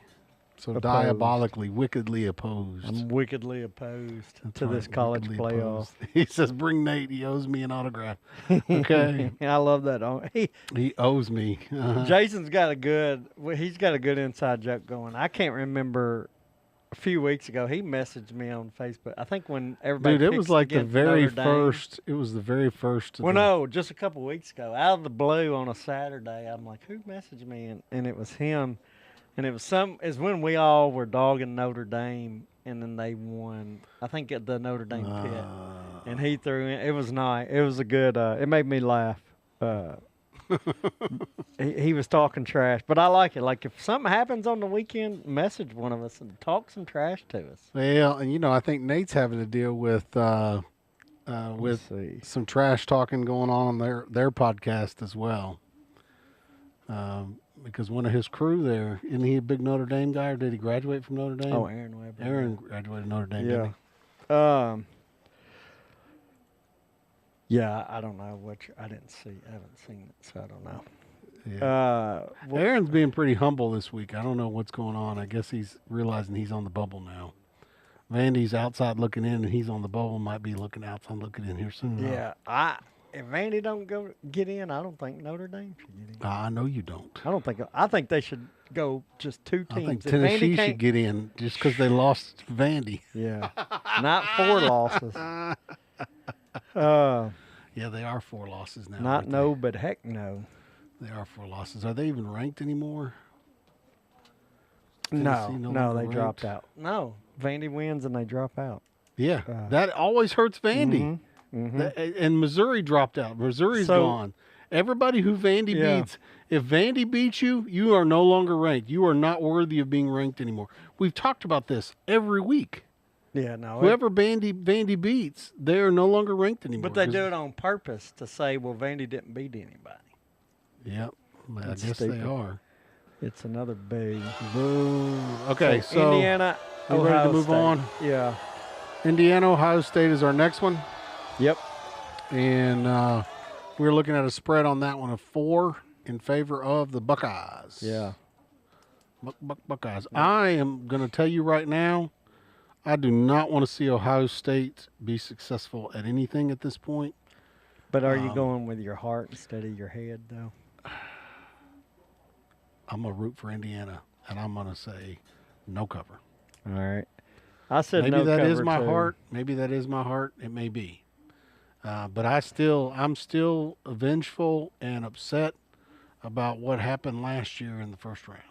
So Opposed. diabolically, wickedly opposed. I'm wickedly opposed That's to right, this college wickedly playoff. opposed. He says, "Bring Nate. He owes me an autograph." Okay, I love that. he owes me. Jason's got a good. He's got a good inside joke going. I can't remember. A few weeks ago, he messaged me on Facebook. I think when everybody Dude, it picks was like the against very Notre Dame. first. It was the very first. of Well, the- no, just a couple weeks ago, out of the blue on a Saturday, I'm like, who messaged me? And it was him. And it was when we all were dogging Notre Dame, and then they won. I think at the Notre Dame pit, and he threw in. It was nice. It was a good. It made me laugh. He was talking trash, but I like it. Like if something happens on the weekend, message one of us and talk some trash to us. Well, and I think Nate's having to deal with see. some trash talking going on their podcast as well. Because one of his crew there, isn't he a big Notre Dame guy, or did he graduate from Notre Dame? Oh, Aaron Weber. Aaron graduated Notre Dame, Yeah. didn't Yeah, I don't know I haven't seen it, so I don't know. he? Yeah. Well, Aaron's being pretty humble this week. I don't know what's going on. I guess he's realizing he's on the bubble now. Vandy's outside looking in, and he's on the bubble. Might be looking outside looking in here soon. yeah, if Vandy don't get in, I don't think Notre Dame should get in. I know you don't. I think they should go just 2 teams. I think If Tennessee Vandy can't- should get in just because they lost to Vandy. Yeah, not 4 losses. Yeah, they are 4 losses now. Not aren't they? no, but heck no. They are 4 losses. Are they even ranked anymore? No, Tennessee no no, longer they dropped ranked? out. No, Vandy wins and they drop out. Yeah, that always hurts Vandy. Mhm. And Missouri dropped out. Missouri's So- gone. Everybody who Vandy Yeah. beats, if Vandy beats you, you are no longer ranked. You are not worthy of being ranked anymore. We've talked about this every week. Yeah, no. Whoever Vandy beats, they are no longer ranked anymore. But they 'cause- do it on purpose to say, well, Vandy didn't beat anybody. Yep, I That's guess stupid. they are. It's another big. Boom. Okay, so Indiana, we ready to Ohio move State. on? Yeah. Indiana, Ohio State is our next one. Yep. And we're looking at a spread on that one of 4 in favor of the Buckeyes. Yeah. Buckeyes. I am going to tell you right now, I do not want to see Ohio State be successful at anything at this point. But are you going with your heart instead of your head, though? I'm going to root for Indiana, and I'm going to say no cover. All right. I said Maybe no that is cover, my too. heart. Maybe that is my heart. It may be. But I'm still vengeful and upset about what happened last year in the first round.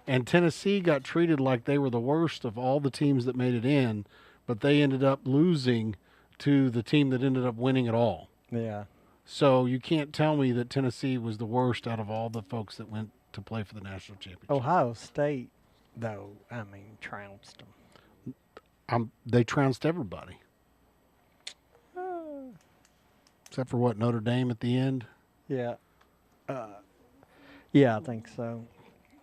And Tennessee got treated like they were the worst of all the teams that made it in, but they ended up losing to the team that ended up winning it all. Yeah. So you can't tell me that Tennessee was the worst out of all the folks that went to play for the national championship. Ohio State, though, trounced them. They trounced everybody. Except for what, Notre Dame at the end? Yeah. Yeah, I think so.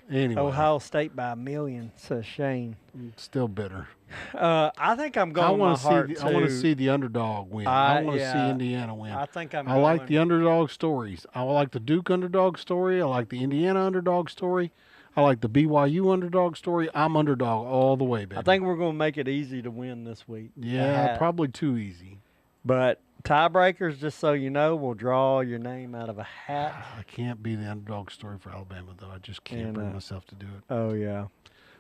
Anyway, Ohio State by 1 million, says Shane. still bitter. I think I'm I going want with my heart, I want to too. see the underdog win. I want to see yeah. Indiana win. I think I'm I like going- the underdog stories. I like the Duke underdog story. I like the Indiana underdog story. I like the BYU underdog story. I'm underdog all the way, baby. I think we're going to make it easy to win this week. Yeah, probably too easy. But tiebreakers, just so you know, will draw your name out of a hat. I can't be the underdog story for Alabama, though. I just can't And, bring myself to do it. Oh, yeah.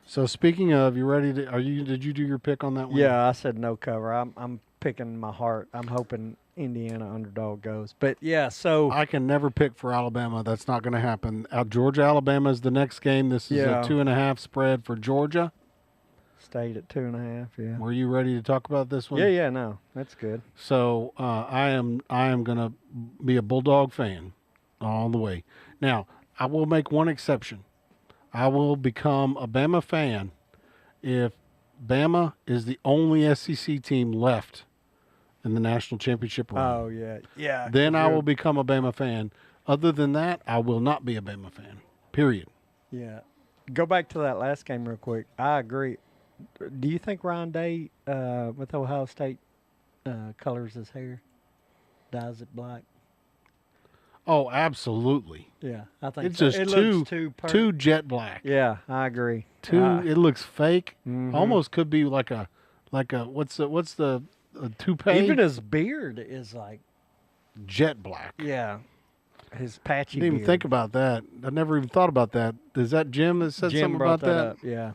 So speaking of, you ready to? Did you do your pick on that one? Yeah, I said no cover. I'm picking my heart. I'm hoping Indiana underdog goes. But yeah, so I can never pick for Alabama. That's not going to happen. Georgia, Alabama is the next game. This is Yeah. a 2.5 spread for Georgia. stayed at 2.5. Yeah. Were you ready to talk about this one? Yeah. No, that's good. So I am going to be a Bulldog fan all the way. Now I will make one exception. I will become a Bama fan if Bama is the only SEC team left in the national championship run. Oh yeah. Then 'cause I you're- will become a Bama fan. Other than that, I will not be a Bama fan. Period. Yeah. Go back to that last game real quick. I agree. Do you think Ryan Day with Ohio State colors his hair, dyes it black? Oh, absolutely. Yeah, I think It's so. just It too looks too jet black. Yeah, I agree. It looks fake. Mhm. Almost could be like a what's the toupee? Even his beard is like, jet black. yeah, his patchy Didn't even beard. think about that. I never even thought about that. Is that Jim that said Jim something brought about that? up. Yeah.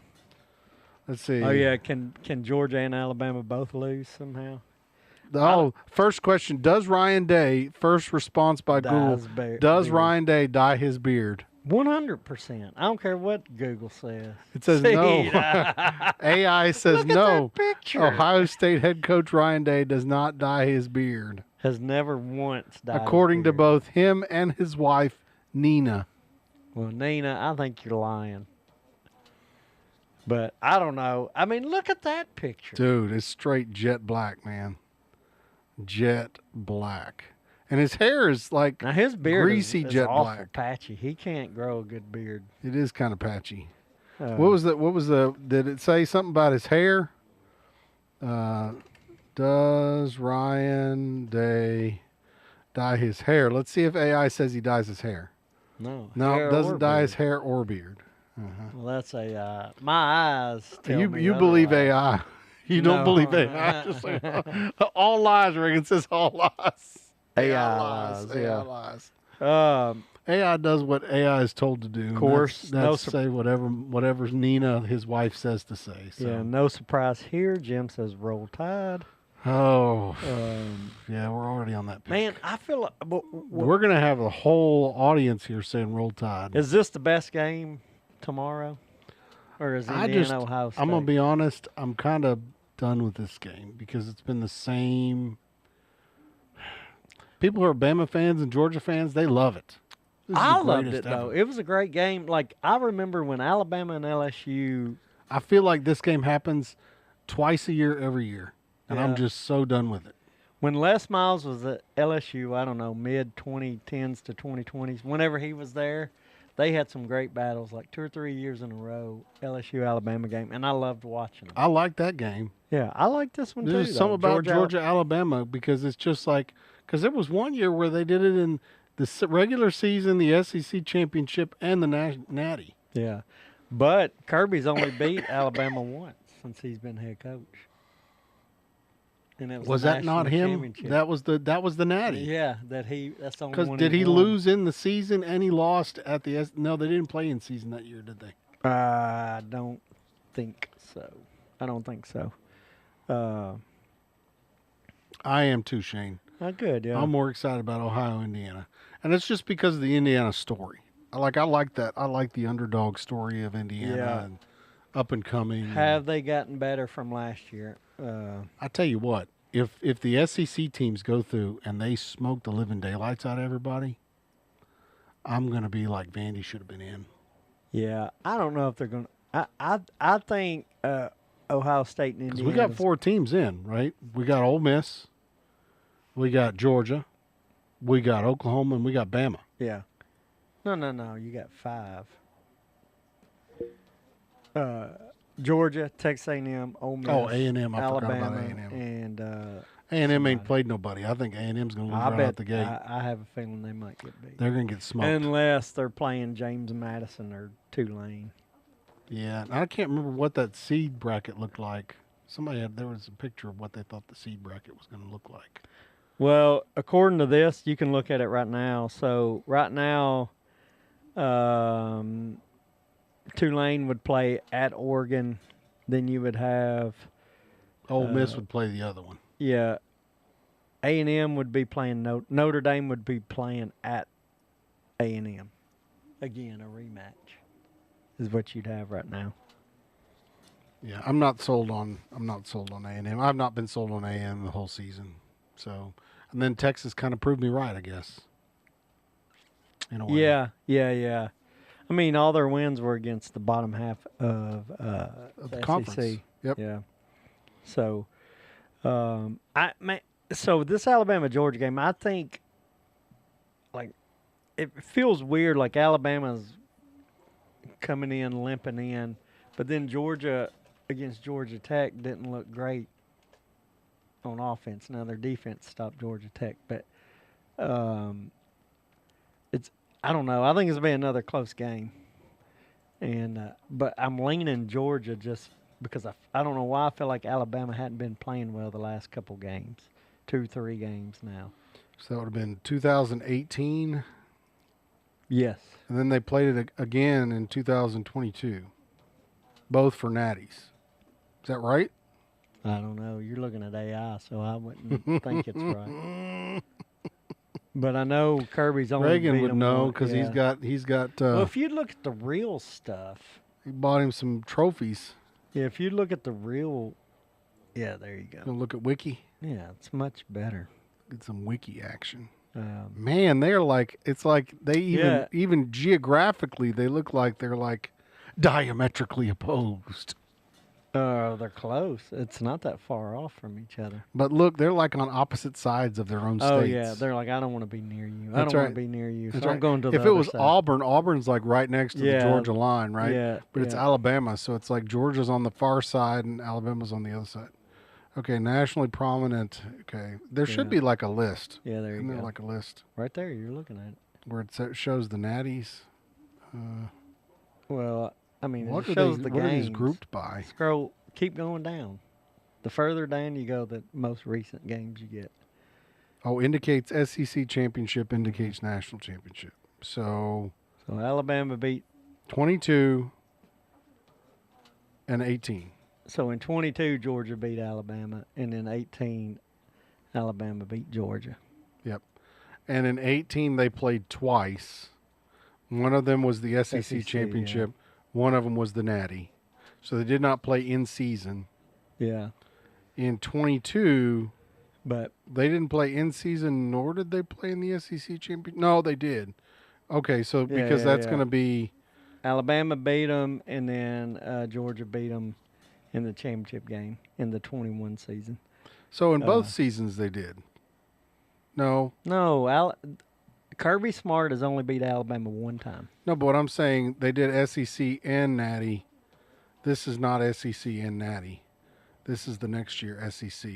Let's see. Oh yeah. Can Georgia and Alabama both lose somehow? Oh, first question: does Ryan Day? First response by Google: does Ryan Day dye his beard? 100%. I don't care what Google says. It says See, no. AI says Look at no. that picture. Ohio State head coach Ryan Day does not dye his beard, Has never once died. according to both him and his wife Nina. Well, Nina, I think you're lying. But I don't know. I mean, look at that picture. Dude, it's straight jet black, man. Jet black, and his hair is like Now his beard greasy is jet awful black. patchy. He can't grow a good beard. It is kind of patchy. Uh, What was the? Did it say something about his hair? Does Ryan Day dye his hair? Let's see if AI says he dyes his hair. No. No, hair doesn't or dye his beard. hair or beard. Well, that's a my eyes. Tell me You believe otherwise. AI? You don't No. believe AI? Just like, all lies, Reagan says all lies. AI lies. lies, AI yeah. lies. Um, AI does what AI is told to do. Of course, that's no say whatever Nina, his wife, says to say. So. yeah, no surprise here. Jim says roll tide. Oh, Um, yeah, we're already on that. Pick. man, I feel like We're gonna have a whole audience here saying "Roll Tide." is this the best game tomorrow, or is Indiana Ohio State? I'm gonna be honest. I'm kind of done with this game because it's been the same. People who are Bama fans and Georgia fans, they love it. This is I the loved it greatest though. ever. It was a great game. Like I remember when Alabama and LSU. I feel like this game happens twice a year, every year, and I'm Yeah. just so done with it. When Les Miles was at LSU, I don't know, mid 2010s to 2020s, whenever he was there, they had some great battles, like 2 or 3 years in a row, LSU Alabama game, and I loved watching them. I like that game. Yeah, I like this one too. There's though. something about Georgia, Alabama, because it's just like because there was one year where they did it in the regular season, the SEC championship, and the Natty. Yeah, but Kirby's only beat Alabama once since he's been head coach. And it Was a that not national him? championship. That was the Natty. Yeah, that's the only Because one. did he won. lose in the season and he lost at the? No, they didn't play in season that year, did they? I don't think so. I don't think so. I am too, Shane. Good, yeah. I'm more excited about Ohio, Indiana, and it's just because of the Indiana story. I like that. I like the underdog story of Indiana Yeah. and up and coming. Have they gotten better from last year? I tell you what, if the SEC teams go through and they smoke the living daylights out of everybody, I'm gonna be like Vandy should have been in. Yeah, I don't know if they're going to. I think Ohio State and Because Indiana. we got 4 teams in, right? We got Ole Miss, we got Georgia, we got Oklahoma, and we got Bama. Yeah. No. You got 5. Georgia, Texas A&M, Ole Miss. Oh, A&M. I forgot Alabama, about A&M. and A&M ain't played nobody. I think A&M's going to lose I right bet out the gate. I have a feeling they might get beat. They're going to get smoked. Unless they're playing James Madison or Tulane. Yeah, and I can't remember what that seed bracket looked like. There was a picture of what they thought the seed bracket was going to look like. Well, according to this, you can look at it right now. So right now, Tulane would play at Oregon. Then you would have Ole Miss would play the other one. yeah. A&M would be playing Notre Dame would be playing at A&M. Again, a rematch is what you'd have right now. Yeah, I'm not sold on A&M. I've not been sold on A&M the whole season. So, and then Texas kind of proved me right, I guess. In a way. Yeah. I mean, all their wins were against the bottom half of the SEC. conference. Yep. Yeah. So, so this Alabama Georgia game, I think, like, it feels weird. Like Alabama's coming in, limping in, but then Georgia against Georgia Tech didn't look great on offense. Now their defense stopped Georgia Tech, but I don't know. I think it's gonna be another close game, and but I'm leaning Georgia just because I don't know why I feel like Alabama hadn't been playing well the last couple games, 2-3 games now. So that would have been 2018. Yes. And then they played it again in 2022, both for Natties. Is that right? I don't know. You're looking at AI, so I wouldn't think it's right. But I know Kirby's only Reagan beat would him know one- because yeah. he's got. Well, if you look at the real stuff, He bought him some trophies. yeah, if you look at the real, yeah, there you go. Gonna look at Wiki. Yeah, it's much better. Get some Wiki action. Um, Man, they're like it's like they Yeah. even geographically they look like they're like diametrically opposed. they're close. It's not that far off from each other. But look, they're like on opposite sides of their own states. Oh yeah, they're like, I don't want to be near you. I That's don't want right. to be near you. So That's I'm right. going to the If it other was side. Auburn, Auburn's like right next to the Yeah. Georgia line, right? Yeah, But it's yeah. Alabama, so it's like Georgia's on the far side and Alabama's on the other side. Okay, nationally prominent. Okay, there should Yeah. be like a list. Yeah, there Isn't you there go. like a list Right there, you're looking at it. where it shows the natties? Well, I mean, What it are shows they? the What are these games. grouped by? Scroll, keep going down. The further down you go, the most recent games you get. Oh, indicates SEC championship, indicates national championship. So So Alabama beat. 22 and 18. So in 22, Georgia beat Alabama, and in 18, Alabama beat Georgia. Yep. And in 18, they played twice. One of them was the SEC SEC, championship. One of them was the Natty. So they did not play in season. Yeah, In 22, but they didn't play in season, nor did they play in the SEC championship. No, they did. Okay, so Yeah, because yeah, that's yeah. going to be Alabama beat them, and then Georgia beat them in the championship game in the 21 season. so in both seasons they did. No, No, Kirby Smart has only beat Alabama one time. no, but what I'm saying, they did SEC and Natty. This is not SEC and Natty. This is the next year SEC.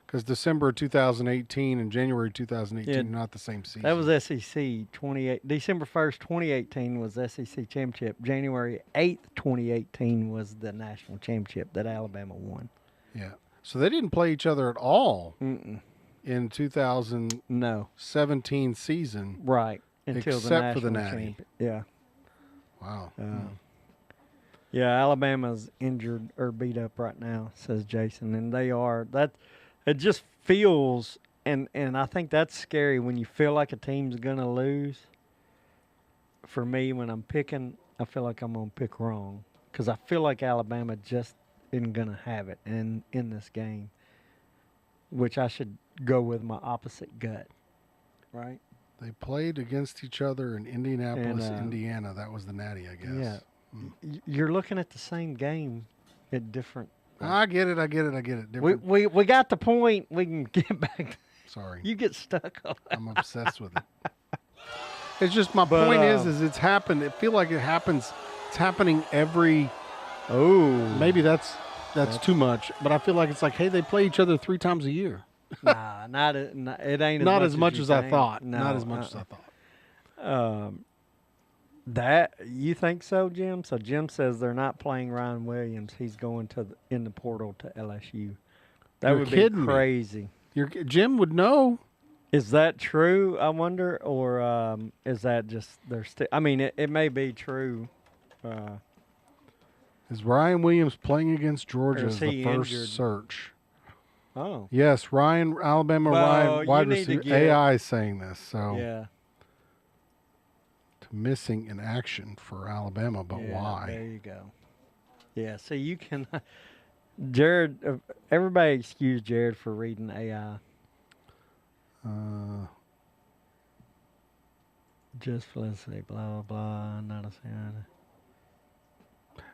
Because December 2018 and January 2018 Yeah, are not the same season. That was SEC 28. December 1st, 2018 was SEC championship. January 8th, 2018 was the national championship that Alabama won. Yeah. So they didn't play each other at all Mm-mm. in 2017 No, season. right. Until Except the for national the Natty. champion. Yeah. Wow. Yeah, Alabama's injured or beat up right now, says Jason, and they are. That it just feels, and I think that's scary when you feel like a team's gonna lose. For me, when I'm picking, I feel like I'm gonna pick wrong because I feel like Alabama just isn't gonna have it in this game, which I should go with my opposite gut, right? They played against each other in Indianapolis, And, Indiana. That was the Natty, I guess. Yeah, you're looking at the same game at different. I get it. Different. We got the point. We can get back. Sorry. You get stuck on that. I'm obsessed with it. It's just my But, point is it's happened. It feel like it happens. It's happening every. Oh, Maybe that's too much, but I feel like it's like, hey, they play each other 3 times a year. nah, it ain't Not as much you as I think. thought. No, Not as much as I thought. That you think so, Jim? So Jim says they're not playing Ryan Williams. He's going in the portal to LSU. That You're would kidding be me. crazy. Jim would know. Is that true? I wonder, or is that just they're still? I mean, it may be true. Is Ryan Williams playing against Georgia Or as is the he first injured? search? Oh. Yes, Ryan, Alabama, Well, Ryan, you wide need to receiver. get- AI is saying this. So Yeah. missing in action for Alabama, but Yeah, why? There you go. Yeah, so you can. Jrod, everybody excuse Jrod for reading AI. Just let's say blah, blah, not a fan.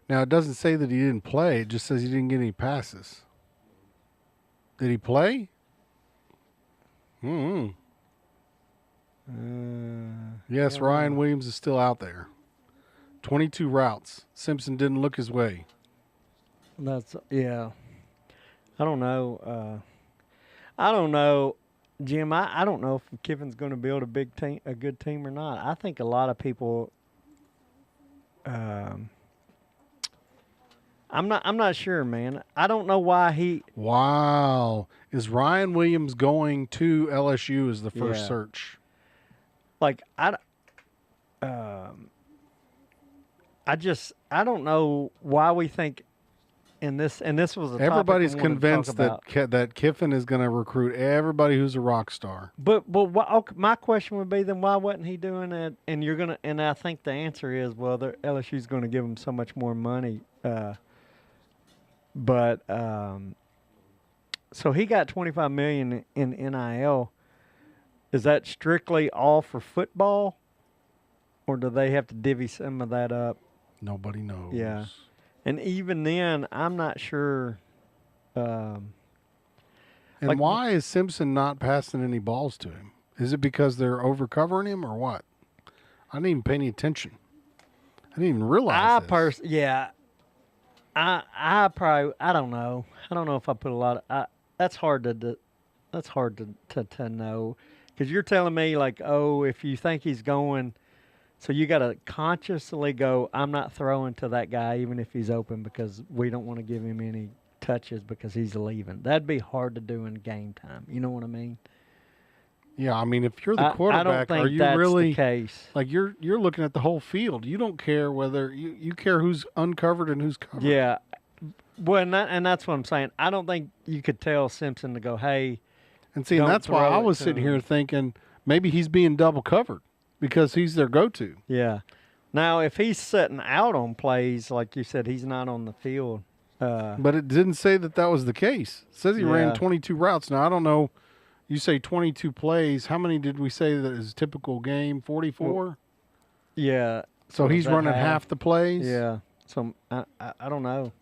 Now, it doesn't say that he didn't play. It just says he didn't get any passes. Did he play? Mm-hmm. Yes, yeah, Ryan no. Williams is still out there. 22 routes. Simpson didn't look his way. That's, yeah. I don't know. I don't know, Jim. I don't know if Kiffin's going to build a big team, a good team or not. I think a lot of people. I'm not sure, man. I don't know why he. Wow. Is Ryan Williams going to LSU as the first Yeah. search? Like I don't know why we think in this, and this was a topic Everybody's I wanted to convinced talk that about. that Kiffin is going to recruit everybody who's a rock star. But okay, my question would be then why wasn't he doing it? And I think the answer is well, LSU's going to give him so much more money. So he got $25 million in NIL. Is that strictly all for football, or do they have to divvy some of that up? Nobody knows. Yeah. And even then, I'm not sure. And Like- why is Simpson not passing any balls to him? Is it because they're overcovering him or what? I didn't even pay any attention. I didn't even realize this. I probably, I don't know. I don't know if I put a lot of, that's hard to know. Because you're telling me, like, oh, if you think he's going, so you got to consciously go, I'm not throwing to that guy even if he's open because we don't want to give him any touches because he's leaving. That'd be hard to do in game time. You know what I mean? Yeah, I mean, if you're the I don't quarterback, think are you that's really the case. like you're looking at the whole field? You don't care whether you care who's uncovered and who's covered. Yeah. Well, and that's what I'm saying. I don't think you could tell Simpson to go, hey. And see, Don't and that's why throw I it was to sitting him. here thinking maybe he's being double covered because he's their go-to. Yeah. Now, if he's setting out on plays, like you said, he's not on the field. But it didn't say that was the case. It says he ran Yeah. 22 routes. Now, I don't know. You say 22 plays. How many did we say that is a typical game? 44? Yeah. So was he's that running half the plays? Yeah. So I don't know.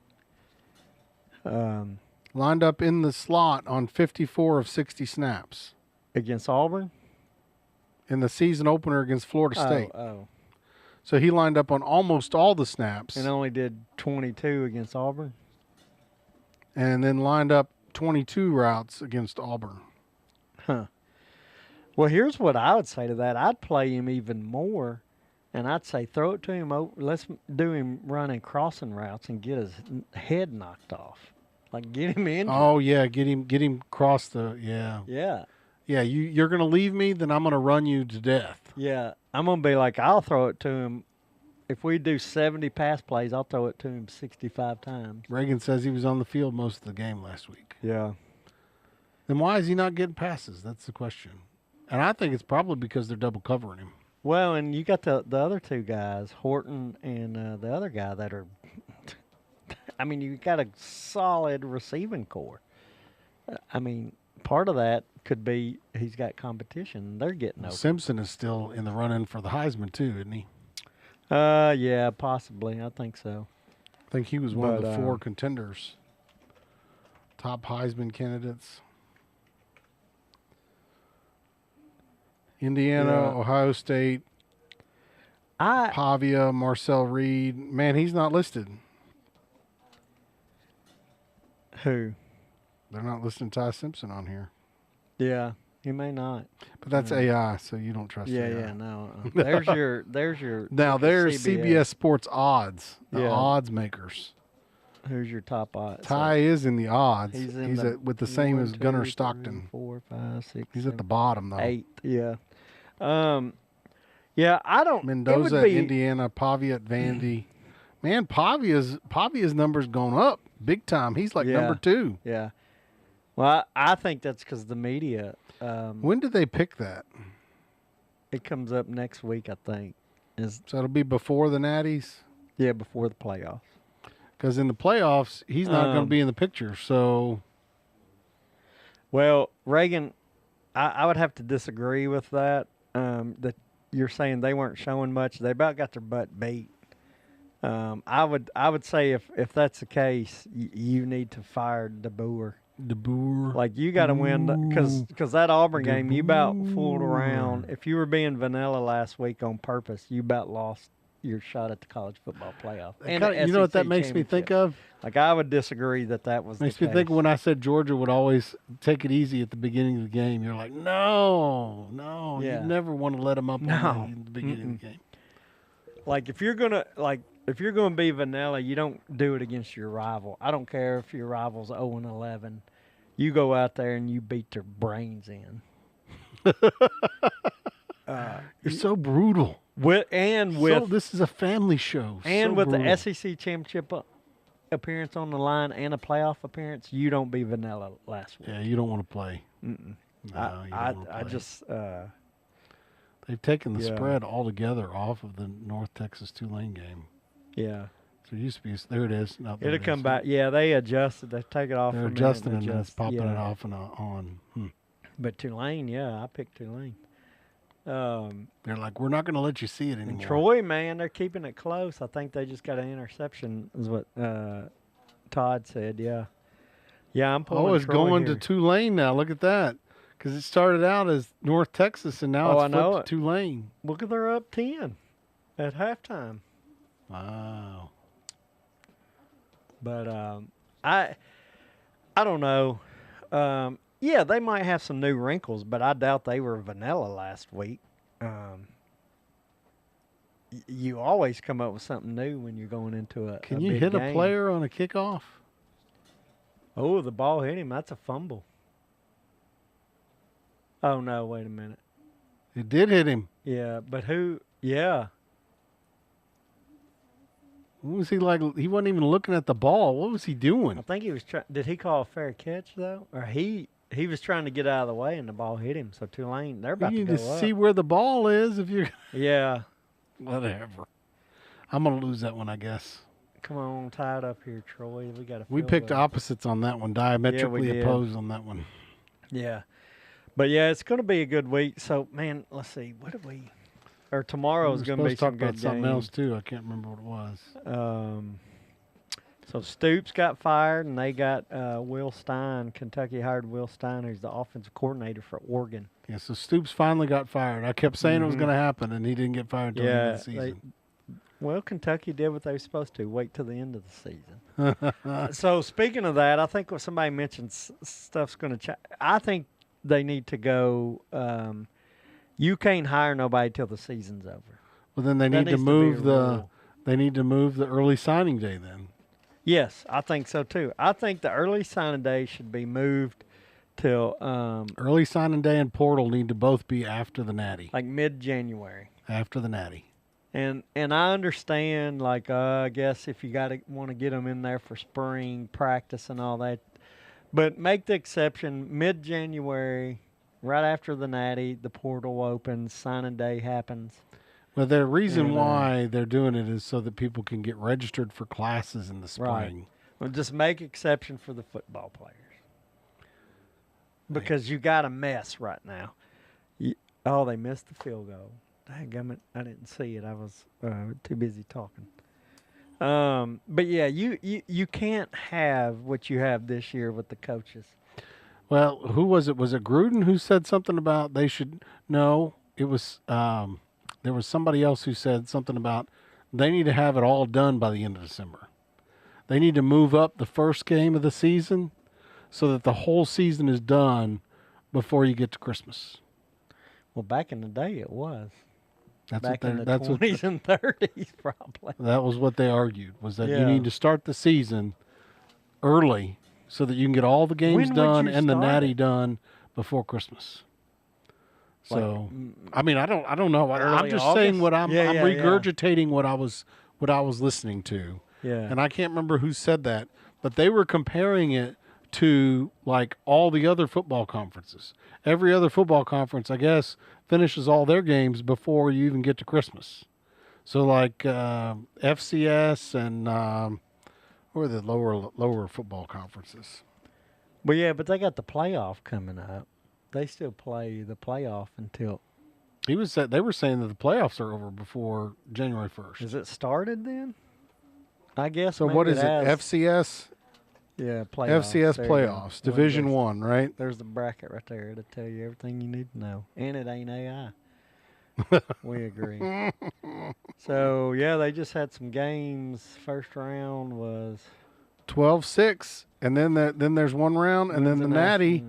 Lined up in the slot on 54 of 60 snaps Against Auburn? in the season opener against Florida State. Oh. So he lined up on almost all the snaps And only did 22 against Auburn? and then lined up 22 routes against Auburn. Huh. Well, here's what I would say to that. I'd play him even more, and I'd say throw it to him. Let's do him running crossing routes and get his head knocked off. Like, get him injured. Oh, yeah, get him across the, yeah. Yeah. Yeah, you're going to leave me, then I'm going to run you to death. Yeah. I'm going to be like, I'll throw it to him. If we do 70 pass plays, I'll throw it to him 65 times. Reagan says he was on the field most of the game last week. Yeah. Then why is he not getting passes? That's the question. And I think it's probably because they're double covering him. Well, and you got the other two guys, Horton and the other guy that are I mean, you got a solid receiving core. I mean, part of that could be he's got competition. They're getting open. Simpson is still in the run-in for the Heisman, too, isn't he? Yeah, possibly. I think so. I think he was one of But, the four contenders. Top Heisman candidates. Indiana, Yeah. Ohio State, Pavia, Marcel Reed. Man, he's not listed. Who? They're not listing Ty Simpson on here. Yeah, he may not. But that's AI, so you don't trust Yeah, AI. yeah, no. There's your. Now, look at there's CBS Sports odds, the Yeah. odds makers. Who's your top odds? Ty is in the odds. He's in He's the with the same 1, as 2, Gunnar 3, Stockton. 4, 5, 6. He's at the bottom, though. 8. Yeah. Yeah, I don't. it Mendoza would at be, Indiana, Pavia at Vandy, Man, Pavia's number's gone up big time. He's like number 2. Yeah. Well, I think that's because the media. When did they pick that? It comes up next week, I think. So it'll be before the Natties? Yeah, before the playoffs. Because in the playoffs, he's not going to be in the picture. So, well, Reagan, I would have to disagree with that. That you're saying they weren't showing much. They about got their butt beat. I would say if that's the case, you need to fire DeBoer. Like you got to win because that Auburn game you about fooled around. If you were being vanilla last week on purpose, you about lost your shot at the college football playoff. And you know what that makes me think of? Like I would disagree that was. Makes the me case. think when I said Georgia would always take it easy at the beginning of the game. You're like, no, you never want to let them up on the beginning of the game. Like if you're gonna be vanilla, you don't do it against your rival. I don't care if your rival's 0-11. You go out there and you beat their brains in. You're so brutal. This is a family show. And so with brutal. the SEC championship appearance on the line and a playoff appearance, you don't be vanilla last week. Yeah, you don't want to play. Mm-mm. No, I just. They've taken the spread altogether off of the North Texas Tulane game. Yeah. So it used to be. There it is. No, It'll come back. Yeah, they adjusted. They take it off. They're for a minute adjusting and then it's popping it off and on. But Tulane, I picked Tulane. They're like, we're not going to let you see it anymore. And Troy, man, they're keeping it close. I think they just got an interception, is what Todd said. Yeah. Yeah, I'm pulling. Oh, it's Troy going here. to Tulane now. Look at that. Because it started out as North Texas and now it's flipped to Tulane. Look at they're up 10 at halftime. Wow. But I don't know. Yeah, they might have some new wrinkles, but I doubt they were vanilla last week. You always come up with something new when you're going into a Can you big hit game. a player on a kickoff? Oh, the ball hit him. That's a fumble. Oh, no, wait a minute. It did hit him. Yeah, but who? Yeah. What was he like? He wasn't even looking at the ball. What was he doing? I think he was trying. Did he call a fair catch, though? Or he was trying to get out of the way, and the ball hit him. So Tulane, they're about You to need go to up. see where the ball is if you're... Yeah. Whatever. I'm going to lose that one, I guess. Come on, tie it up here, Troy. We picked opposites on that one, diametrically opposed on that one. Yeah. But, yeah, it's going to be a good week. So, man, let's see. What did we... Or tomorrow's going to be some good games. Something else, too. I can't remember what it was. So Stoops got fired, and they got Will Stein. Kentucky hired Will Stein, who's the offensive coordinator for Oregon. Yeah, so Stoops finally got fired. I kept saying it was going to happen, and he didn't get fired until the end of the season. Well, Kentucky did what they were supposed to, wait till the end of the season. So speaking of that, I think what somebody mentioned, stuff's going to change. I think they need to go you can't hire nobody till the season's over. Well, then they need to move the early signing day then. Yes, I think so too. I think the early signing day should be moved till early signing day and portal need to both be after the Natty. Like mid-January. After the Natty. And I understand, like, I guess if you want to get them in there for spring practice and all that, but make the exception mid-January, right after the Natty, the portal opens, signing day happens. Well, the reason why they're doing it is so that people can get registered for classes in the spring. Right. Well, just make exception for the football players. Because you got a mess right now. They missed the field goal. Daggum it, I didn't see it. I was too busy talking. But yeah, you can't have what you have this year with the coaches. Well, who was it? Was it Gruden who said something about they should? No, it was. There was somebody else who said something about they need to have it all done by the end of December. They need to move up the first game of the season so that the whole season is done before you get to Christmas. Well, back in the day, it was. That's back in the 20s and 30s, probably. That was what they argued, was that you need to start the season early so that you can get all the games done and the Natty done before Christmas. So, I mean, I don't know. I'm just saying what I'm regurgitating what what I was listening to. Yeah. And I can't remember who said that, but they were comparing it to like all the other football conferences. Every other football conference, I guess, finishes all their games before you even get to Christmas. So like FCS and what are the lower football conferences? Well, yeah, but they got the playoff coming up. They still play the playoff until. They were saying that the playoffs are over before January 1st. Is it started then? I guess. So maybe what is it? has- FCS? Yeah, playoffs. FCS There you go. playoffs, Division There's- 1, right? There's the bracket right there to tell you everything you need to know, and it ain't AI. We agree. So yeah, they just had some games. First round was 12-6, and then there's one round, and then the Natty.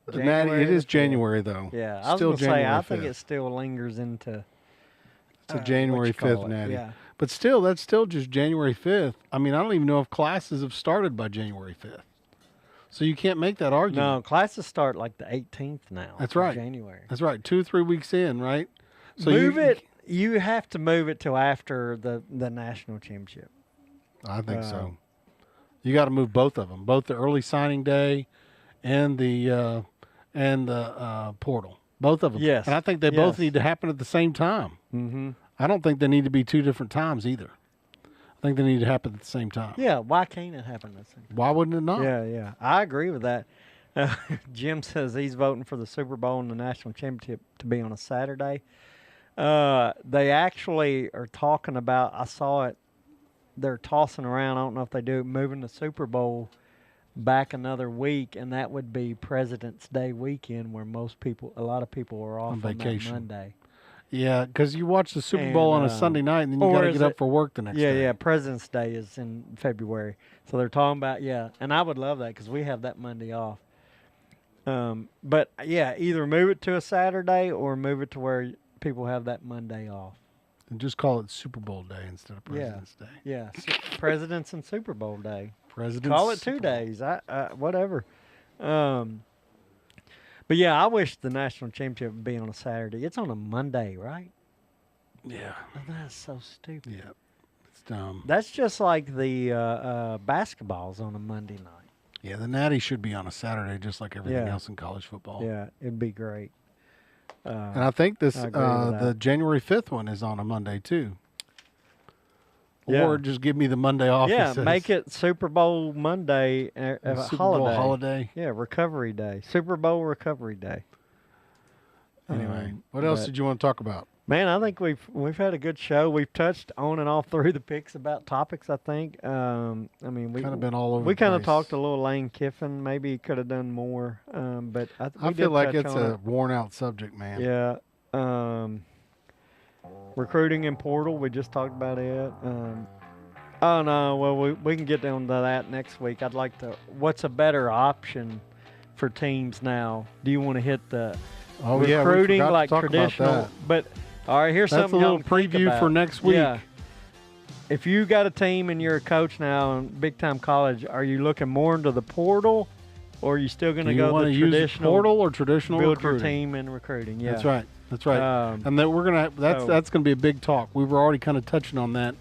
The Natty. It is January though. Yeah, I was still gonna say January I think 5th. it still lingers into. It's a January what you call 5th it, Natty. Yeah. But still, that's still just January 5th. I mean, I don't even know if classes have started by January 5th. So you can't make that argument. No, classes start like the 18th now. That's of right. January. That's right. 2-3 weeks in, right? So Move it. You have to move it till after the national championship. I think so. You got to move both of them, both the early signing day and the portal, both of them. Yes. And I think they both Yes. need to happen at the same time. Mm-hmm. I don't think they need to be two different times either. I think they need to happen at the same time. Yeah. Why can't it happen the same? Why wouldn't it not? Yeah, yeah. I agree with that. Jim says he's voting for the Super Bowl and the national championship to be on a Saturday. They actually are talking about, I saw it, they're tossing around, I don't know if they do, moving the Super Bowl back another week, and that would be President's Day weekend where a lot of people are off On vacation. that Monday. Yeah, because you watch the Super Bowl on a Sunday night, and then you or got to is get up it- for work the next Yeah, day. yeah. President's Day is in February, so they're talking about and I would love that because we have that Monday off. But yeah, either move it to a Saturday or move it to where people have that Monday off. And just call it Super Bowl Day instead of Yeah. President's Day. Yeah, President's and Super Bowl Day. President's Call it 2 Super Bowl. days. Whatever. But yeah, I wish the national championship would be on a Saturday. It's on a Monday, right? Yeah, That's so stupid. yeah. It's dumb. That's just like the basketball's on a Monday night. Yeah, the Natty should be on a Saturday, just like everything Yeah. else in college football. Yeah, it'd be great. And I think this I agree with the that. January 5th one is on a Monday too. Yeah. Or just give me the Monday off. Yeah, it says. make it Super Bowl Monday, The a Super holiday. Bowl holiday. Yeah, Recovery Day. Super Bowl Recovery Day. Anyway, what else did you want to talk about? Man, I think we've had a good show. We've touched on and off through the picks about topics. I think. I mean, we Kind of been all over. we the kind of place. talked a little Lane Kiffin. Maybe he could have done more. But I we feel did like touch it's on a it. worn out subject, man. Yeah. Recruiting and portal. We just talked about it. Oh no. Well, we can get down to that next week. I'd like to. What's a better option for teams now? Do you want to hit the Oh yeah, we recruiting forgot to like talk about traditional? that. But all right, here's That's something a little y'all can think preview for about. next week. Yeah. If you got a team and you're a coach now in big time college, are you looking more into the portal, or are you still going Do to you go want the to use traditional portal or traditional build recruiting? your team in recruiting? Yeah, That's right. That's right. And then we're gonna. so- That's gonna be a big talk. We were already kind of touching on that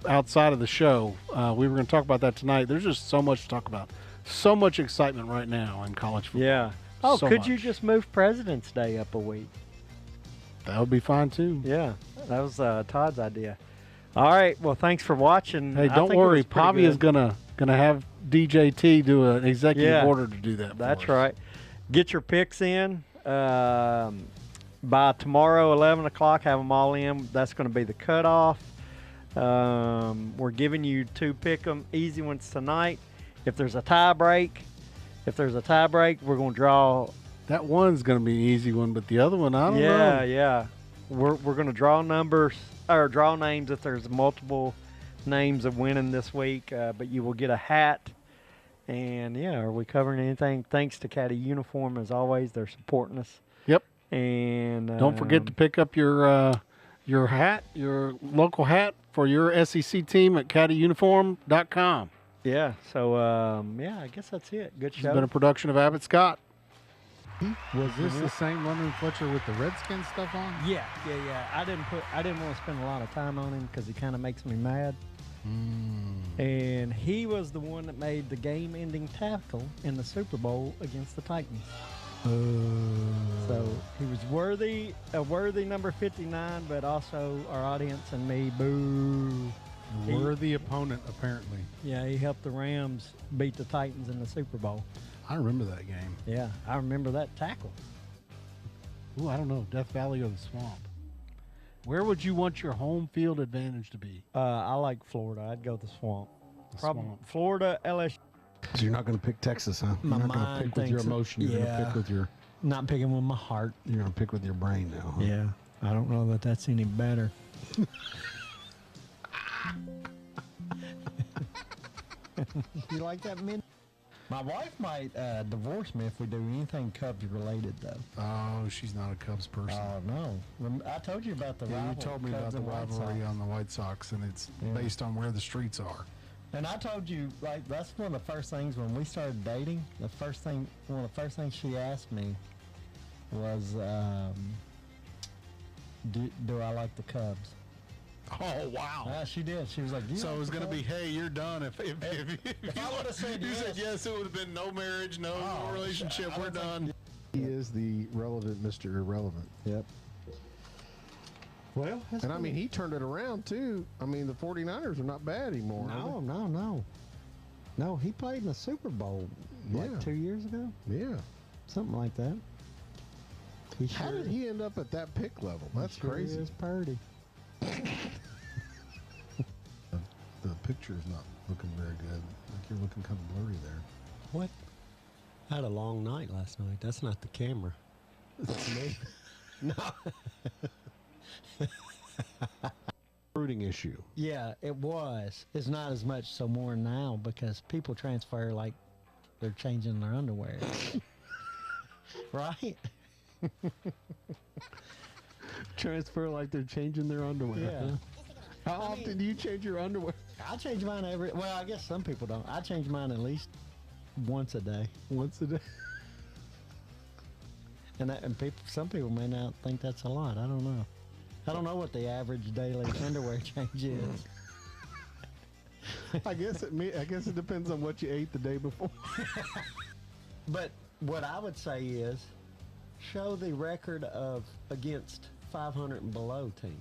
outside of the show. We were gonna talk about that tonight. There's just so much to talk about. So much excitement right now in college football. Yeah. Oh, So could you much. just move President's Day up a week? That would be fine too. Yeah, that was Todd's idea. All right. Well, thanks for watching. Hey, I don't think it worry. was pretty Pavi is good. gonna have DJT do an executive Yeah. order to do that. for That's us. right. Get your picks in by tomorrow, 11 o'clock. Have them all in. That's going to be the cutoff. We're giving you 2 pick 'em easy ones tonight. If there's a tie break, we're going to draw. That one's gonna be an easy one, but the other one, I don't know. Yeah. We're going to draw numbers or draw names if there's multiple names of winning this week. But you will get a hat. And yeah, are we covering anything? Thanks to Caddy Uniform as always. They're supporting us. Yep. And Don't forget to pick up your hat, your local hat for your SEC team at caddyuniform.com. yeah. So yeah, I guess that's it. Good It's show. been a production of Abbott Scott. Was this the same London Fletcher with the Redskins stuff on? yeah. I didn't want to spend a lot of time on him because he kind of makes me mad. And he was the one that made the game-ending tackle in the Super Bowl against the Titans. So he was a worthy number 59, but also our audience and me, boo. Worthy opponent, apparently. Yeah, he helped the Rams beat the Titans in the Super Bowl. I remember that game. Yeah, I remember that tackle. Ooh, I don't know. Death Valley or the Swamp. Where would you want your home field advantage to be? I like Florida. I'd go the Swamp. Swamp. Florida, LSU. So you're not going to pick Texas, huh? My You're not going mind to pick with your thinks it- emotion. You're going to yeah. pick with your. Not picking with my heart. You're going to pick with your brain now. Huh? Yeah, I don't know that that's any better. You like that, Min? My wife might divorce me if we do anything Cubs related, though. Oh, she's not a Cubs person. Oh no! I told you about the Yeah, you rivalry. told me about Cubs the and White rivalry Sox. on the White Sox, and it's Yeah. based on where the streets are. And I told you, like, that's one of the first things when we started dating. One of the first things she asked me was, "Do I like the Cubs?" Oh, wow. Yeah, she did. She was like, "Do you So like it was the going to be, Cubs?" hey, you're done. If I would've said you yes. said yes, it would have been no marriage, no Oh, relationship. I We're would think- done. He is the relevant Mr. Irrelevant. Yep. Well, that's And I mean, he turned it around too. I mean, the 49ers are not bad anymore. are No, he played in the Super Bowl Yeah. like 2 years ago, they? Yeah. something like that. How did he end up at that pick level? That's crazy. Is Purdy. The picture is not looking very good. Like you're looking kind of blurry there. What? I had a long night last night. That's not the camera. Recruiting issue. Yeah, it was. It's not as much so more now because people transfer like they're changing their underwear. Right? Transfer like they're changing their underwear. Yeah. How often do you change your underwear? I change mine well, I guess some people don't. I change mine at least once a day. Once a day. And some people may not think that's a lot. I don't know. I don't know what the average daily underwear change is. I guess it depends on what you ate the day before. But what I would say is show the record of against 500 and below teams.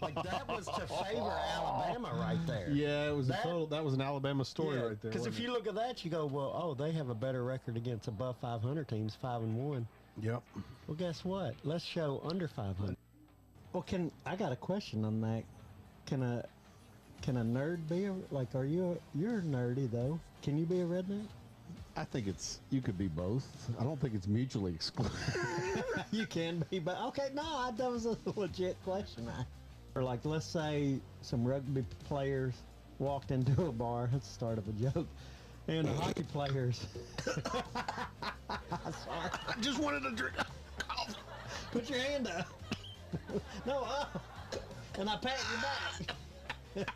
Like that was to favor Alabama right there. Yeah, it was That- that was an Alabama story right there. Because if you look at that, you go, well, oh, they have a better record against above 500 teams, 5-1. Yep. Well, guess what? Let's show under 500. Well, I got a question on that. Can a nerd be you're nerdy though? Can you be a redneck? I think you could be both. I don't think it's mutually exclusive. You can be, but okay, no, that was a legit question. Or like, let's say some rugby players walked into a bar. That's the start of a joke. And the hockey players. I just wanted to drink. Put your hand up. No, and I pat your back.